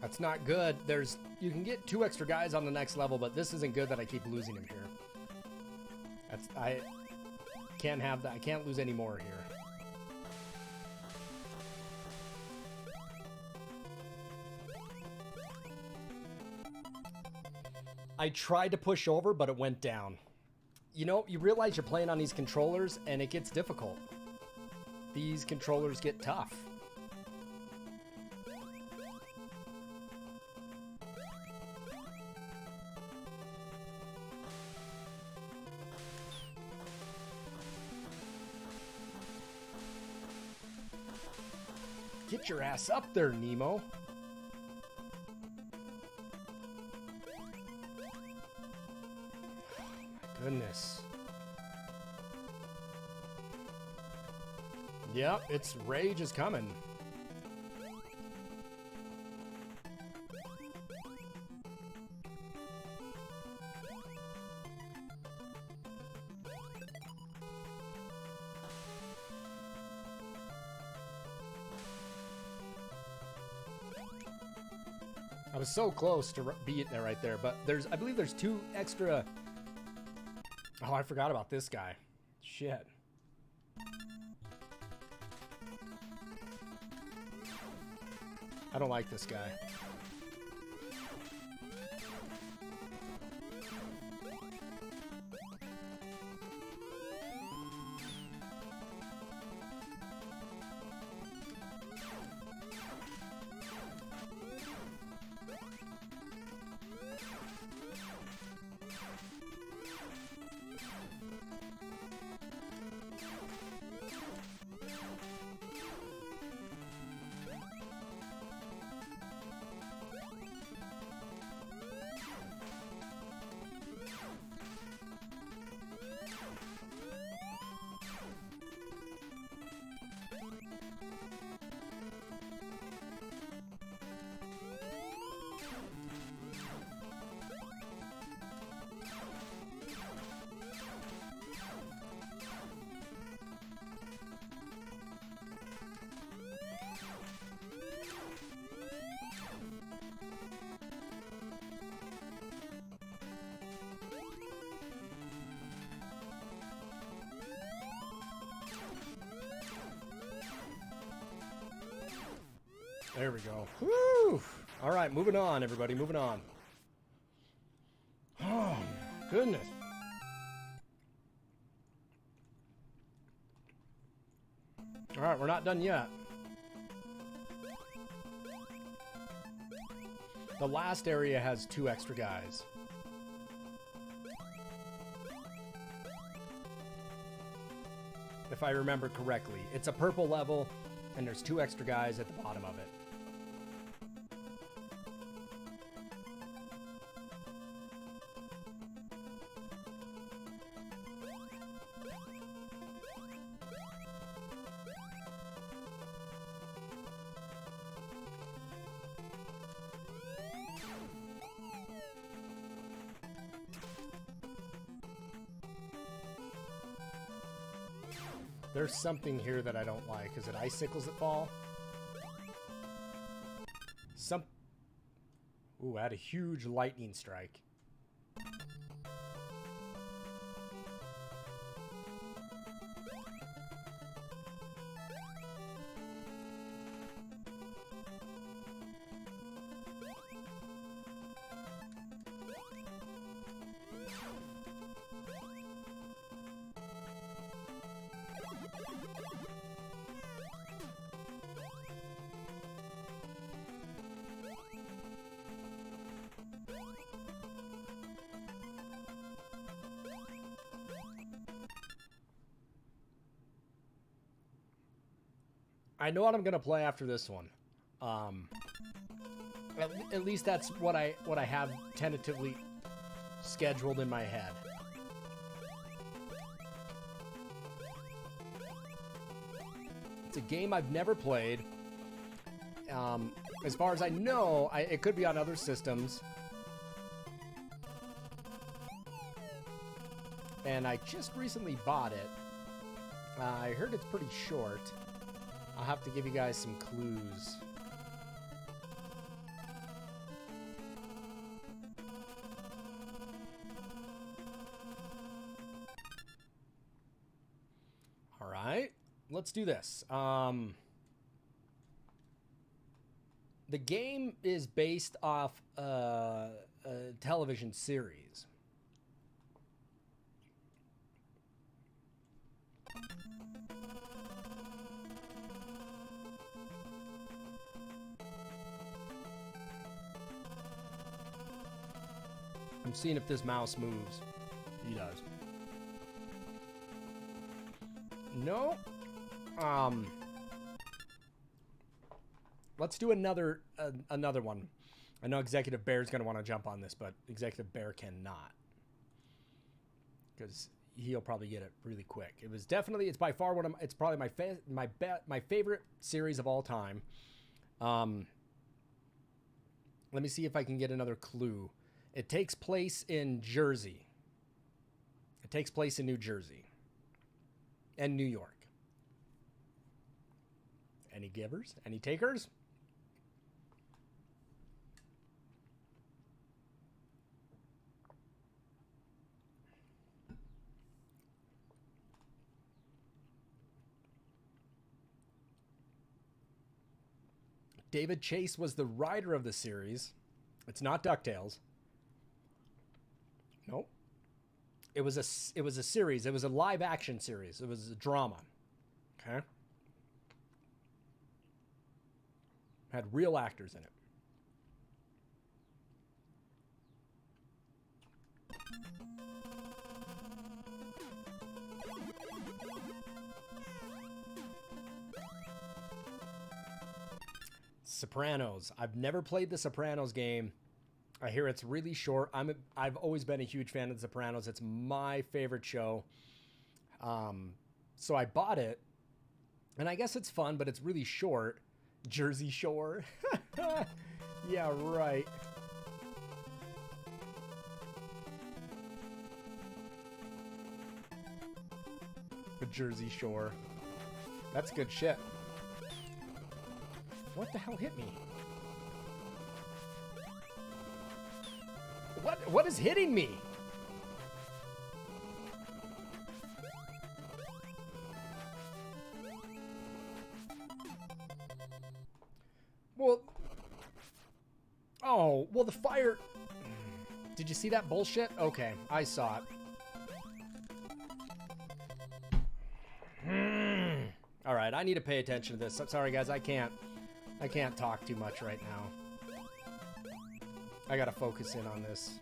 That's not good. You can get 2 extra guys on the next level, but this isn't good that I keep losing him here. I can't have that. I can't lose any more here. I tried to push over, but it went down. You know, you realize you're playing on these controllers, and it gets difficult. These controllers get tough. Get your ass up there, Nemo. Goodness. Yep, its rage is coming. I was so close to beating it right there, but I believe there's 2 extra. Oh, I forgot about this guy. Shit. I don't like this guy. There we go. Woo! All right, moving on, everybody. Moving on. Oh, goodness. All right, we're not done yet. The last area has 2 extra guys. If I remember correctly. It's a purple level, and there's 2 extra guys at the bottom of it. There's something here that I don't like. Is it icicles that fall? Ooh, I had a huge lightning strike. I know what I'm gonna play after this one. At least that's what I have tentatively scheduled in my head. It's a game I've never played. As far as I know, it could be on other systems. And I just recently bought it. I heard it's pretty short. I'll have to give you guys some clues. let's do this. The game is based off a television series. I'm seeing if this mouse moves. He does. No. Let's do another one. I know Executive Bear's going to want to jump on this, but Executive Bear cannot. Because he'll probably get it really quick. It's by far it's probably my favorite series of all time. Let me see if I can get another clue. It takes place in Jersey. It takes place in New Jersey. And New York. Any givers? Any takers? David Chase was the writer of the series. It's not DuckTales. Nope. It was a series. It was a live action series. It was a drama. Okay. Had real actors in it. Sopranos. I've never played the Sopranos game. I hear it's really short. I've always been a huge fan of the Sopranos. It's my favorite show. So I bought it, and I guess it's fun, but it's really short. Jersey Shore. Yeah, right. The Jersey Shore. That's good shit. What the hell hit me? What is hitting me? Well, oh, well, the fire. Did you see that bullshit? Okay, I saw it. All right, I need to pay attention to this. I'm sorry, guys, I can't talk too much right now. I gotta focus in on this.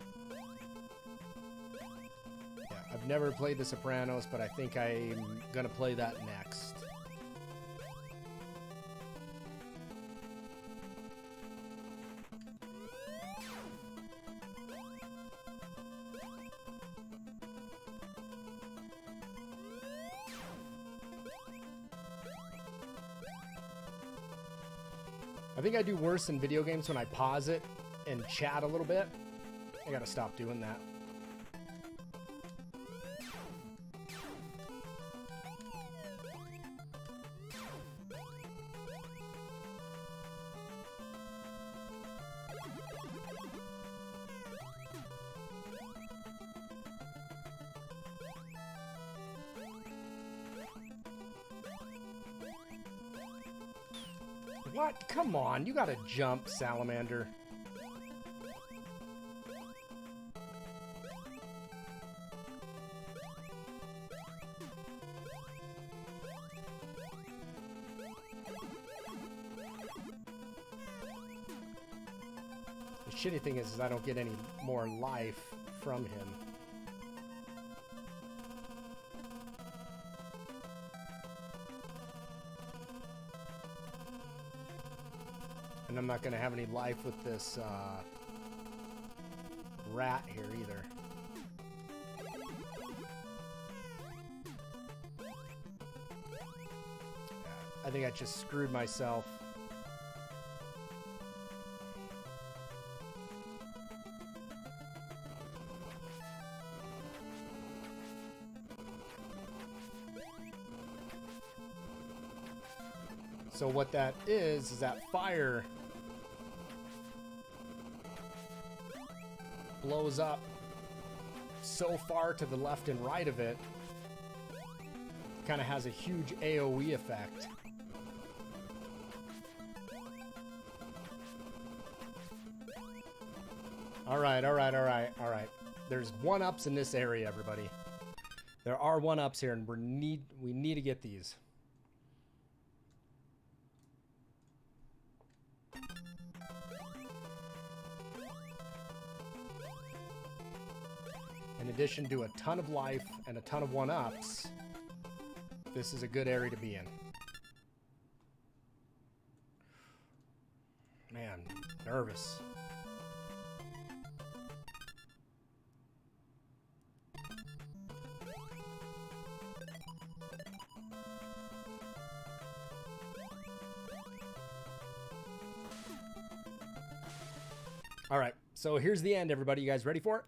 Yeah, I've never played The Sopranos, but I think I'm gonna play that next. I think I do worse in video games when I pause it and chat a little bit. I gotta stop doing that. What? Come on, you gotta jump, salamander. The shitty thing is I don't get any more life from him. And I'm not going to have any life with this rat here either. I think I just screwed myself. So what that is that fire blows up so far to the left and right of it kind of has a huge AoE effect. All right, all right, all right, all right. There's one-ups in this area, everybody. There are one-ups here, and we need to get these. In addition to a ton of life and a ton of one-ups, this is a good area to be in. Man, nervous. All right, so here's the end, everybody. You guys ready for it?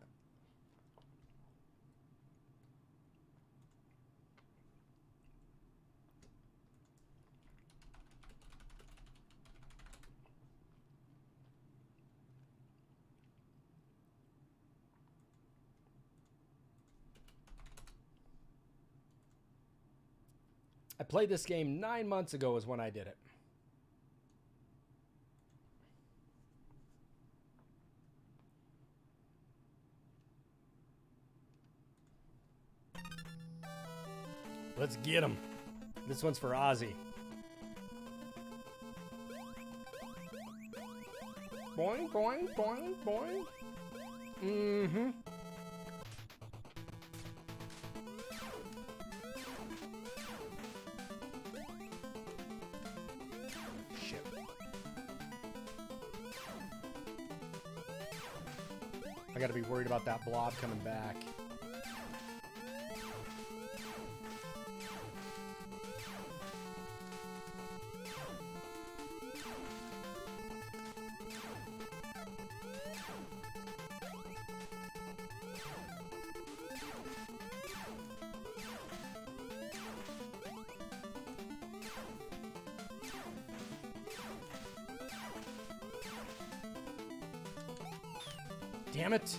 I played this game 9 months ago is when I did it. Let's get him. This one's for Ozzy. Boing, boing, boing, boing. Mm-hmm. Shit. I gotta be worried about that blob coming back. Damn it.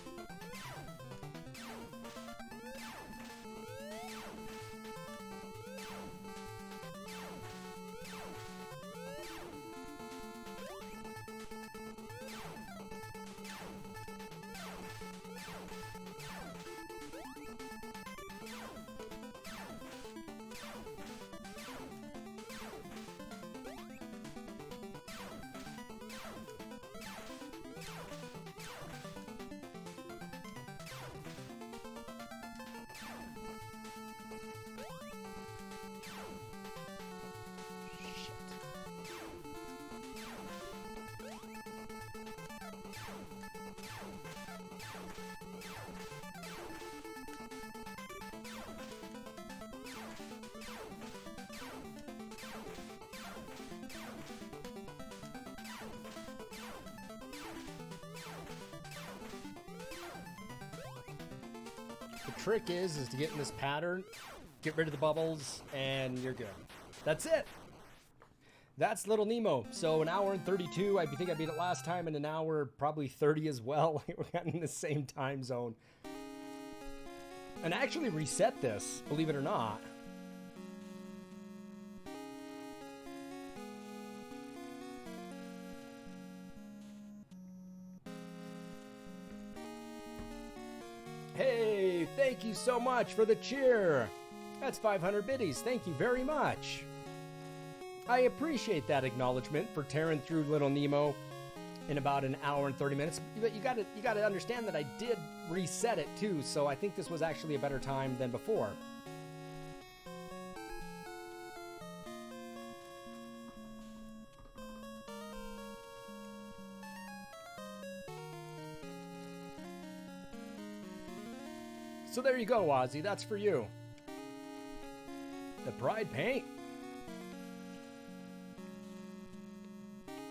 The trick is to get in this pattern, get rid of the bubbles, and you're good. That's it. That's Little Nemo. So an hour and 32. I think I beat it last time, and an hour probably 30 as well. We're in the same time zone. And I actually reset this, believe it or not. Hey, thank you so much for the cheer. That's 500 biddies. Thank you very much. I appreciate that acknowledgement for tearing through Little Nemo in about an hour and 30 minutes. But you gotta understand that I did reset it too, so I think this was actually a better time than before. So there you go, Ozzy. That's for you. The Pride paint.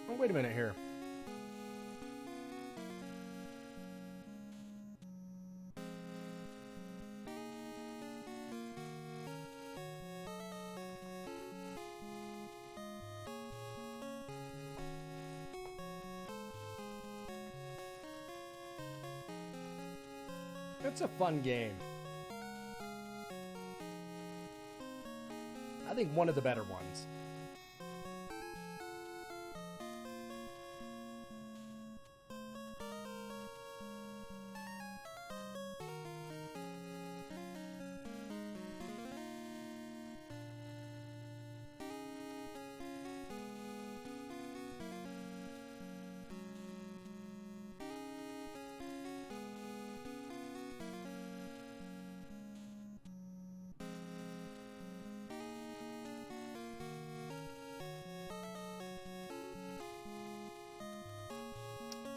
Oh, wait a minute here. It's a fun game. think one of the better ones.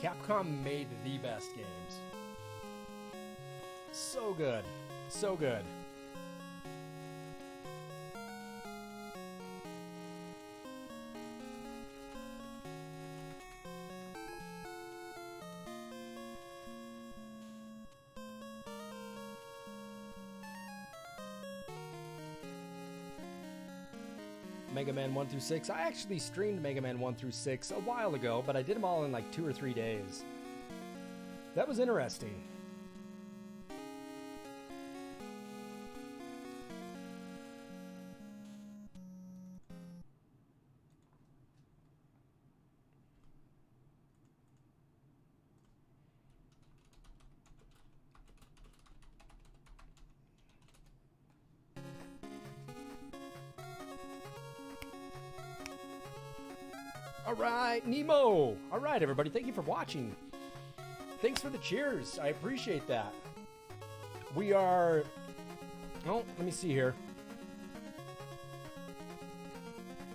Capcom made the best games. So good. So good. Mega Man 1 through 6. I actually streamed Mega Man 1 through 6 a while ago, but I did them all in like 2 or 3 days. That was interesting. All right, Nemo. All right, everybody. Thank you for watching. Thanks for the cheers. I appreciate that. We are... Oh, let me see here.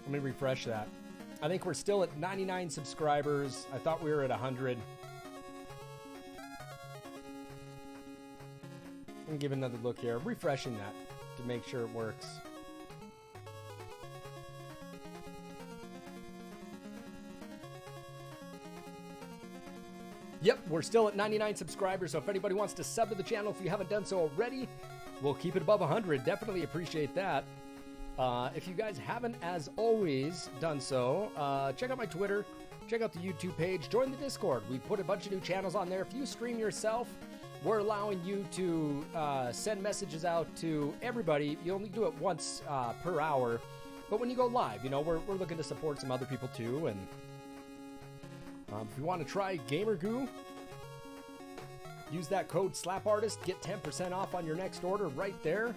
Let me refresh that. I think we're still at 99 subscribers. I thought we were at 100. Let me give it another look here. Refreshing that to make sure it works. Yep, we're still at 99 subscribers, so if anybody wants to sub to the channel, if you haven't done so already, we'll keep it above 100. Definitely appreciate that. If you guys haven't, as always, done so, check out my Twitter, check out the YouTube page, join the Discord. We put a bunch of new channels on there. If you stream yourself, we're allowing you to send messages out to everybody. You only do it once per hour, but when you go live, you know, we're looking to support some other people too, and if you want to try Gamer Goo, use that code slapartist, get 10% off on your next order right there.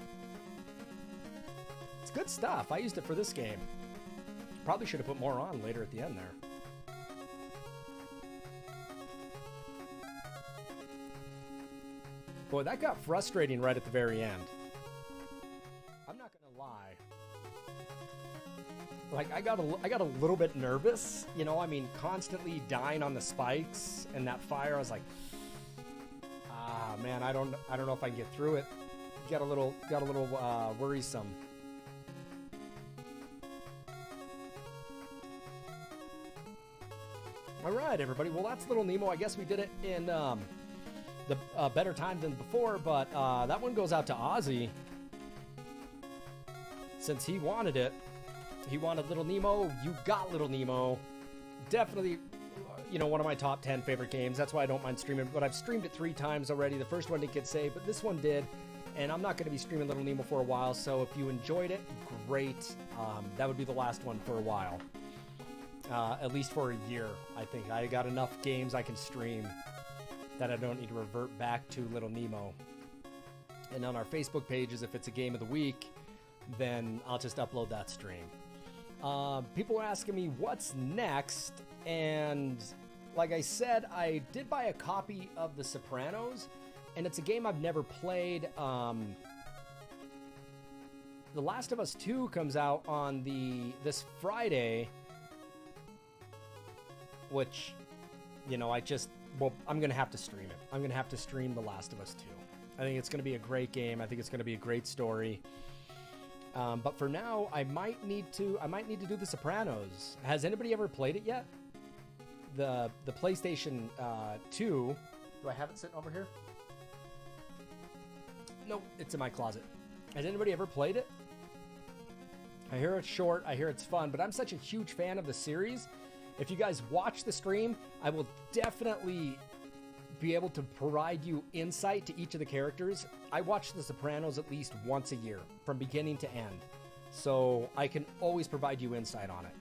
It's good stuff. I used it for this game. Probably should have put more on later at the end there. Boy, that got frustrating right at the very end. I'm not gonna lie. Like, I got a little bit nervous, you know, I mean, constantly dying on the spikes and that fire. I was like, man, I don't know if I can get through it. Got a little worrisome. All right, everybody. Well, that's Little Nemo. I guess we did it in the better time than before, but that one goes out to Ozzy since he wanted it. He wanted Little Nemo. You got Little Nemo. Definitely, you know, one of my top 10 favorite games. That's why I don't mind streaming, but I've streamed it 3 times already. The first one didn't get saved, but this one did, and I'm not going to be streaming Little Nemo for a while, so if you enjoyed it, great. That would be the last one for a while. At least for a year, I think. I got enough games I can stream that I don't need to revert back to Little Nemo. And on our Facebook pages, if it's a game of the week, then I'll just upload that stream. People are asking me what's next, and like I said, I did buy a copy of The Sopranos, and it's a game I've never played. The Last of Us 2 comes out on this Friday, which, you know, I'm gonna have to stream it. I'm gonna have to stream The Last of Us 2. I think it's gonna be a great game. I think it's gonna be a great story. But for now, I might need to do The Sopranos. Has anybody ever played it yet? The PlayStation 2. Do I have it sitting over here? Nope, it's in my closet. Has anybody ever played it? I hear it's short, I hear it's fun, but I'm such a huge fan of the series. If you guys watch the stream, I will definitely be able to provide you insight to each of the characters. I watch The Sopranos at least once a year, from beginning to end. so I can always provide you insight on it.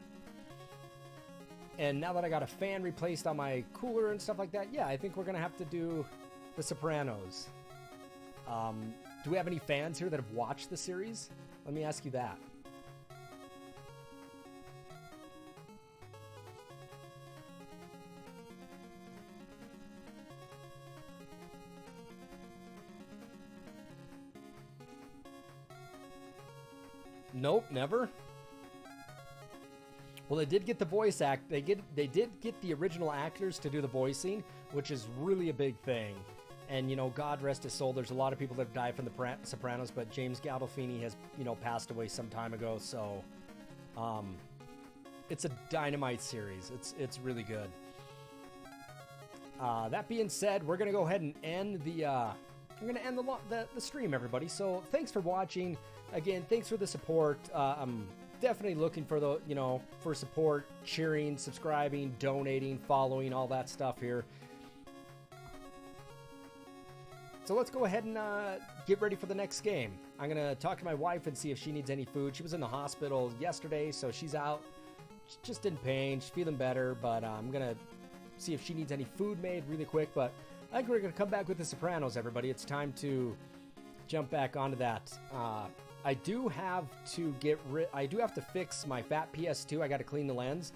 And now that I got a fan replaced on my cooler and stuff like that, yeah, I think we're going to have to do The Sopranos. Do we have any fans here that have watched the series? Let me ask you that. Nope, never. Well, they did get the voice act. They did get the original actors to do the voicing, which is really a big thing. And, you know, God rest his soul, there's a lot of people that have died from the Sopranos, but James Gandolfini has, you know, passed away some time ago. So, it's a dynamite series. It's really good. That being said, we're gonna go ahead and end I'm gonna end the stream, everybody. So, thanks for watching. Again, thanks for the support. I'm definitely looking for the, you know, for support, cheering, subscribing, donating, following, all that stuff here. So let's go ahead and get ready for the next game. I'm going to talk to my wife and see if she needs any food. She was in the hospital yesterday, so she's out. She's just in pain. She's feeling better, but I'm going to see if she needs any food made really quick. But I think we're going to come back with The Sopranos, everybody. It's time to jump back onto that. I do have to fix my fat PS2. I got to clean the lens,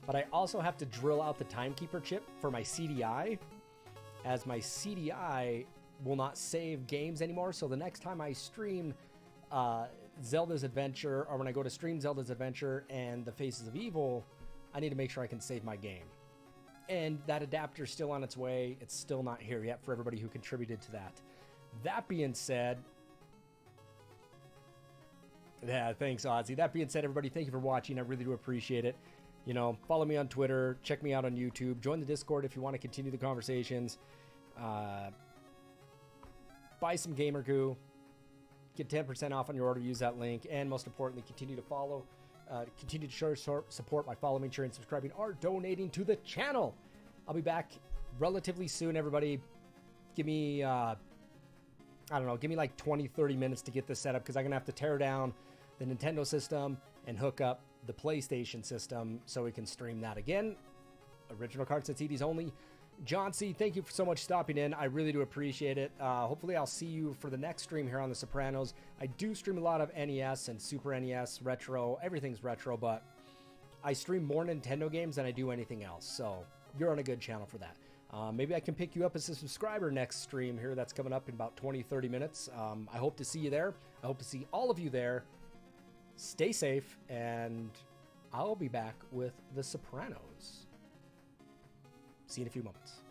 but I also have to drill out the timekeeper chip for my CDI, as my CDI will not save games anymore. So the next time I stream Zelda's Adventure, or when I go to stream Zelda's Adventure and The Faces of Evil, I need to make sure I can save my game. And that adapter's still on its way. It's still not here yet for everybody who contributed to that. That being said, yeah, thanks, Ozzy. That being said, everybody, thank you for watching. I really do appreciate it. You know, follow me on Twitter, check me out on YouTube, join the Discord if you want to continue the conversations. Buy some Gamer Goo, get 10% off on your order, use that link, and most importantly, continue to follow, continue to show support by following, sharing, subscribing, or donating to the channel. I'll be back relatively soon, everybody. Give me, I don't know, give me like 20, 30 minutes to get this set up, because I'm going to have to tear down the Nintendo system and hook up the PlayStation system so we can stream that again. Original cards and CDs only. John C., thank you so much for stopping in. I really do appreciate it. Hopefully I'll see you for the next stream here on The Sopranos. I do stream a lot of NES and Super NES, retro. Everything's retro, but I stream more Nintendo games than I do anything else. So you're on a good channel for that. Maybe I can pick you up as a subscriber next stream here. That's coming up in about 20, 30 minutes. I hope to see you there. I hope to see all of you there. Stay safe, and I'll be back with The Sopranos. See you in a few moments.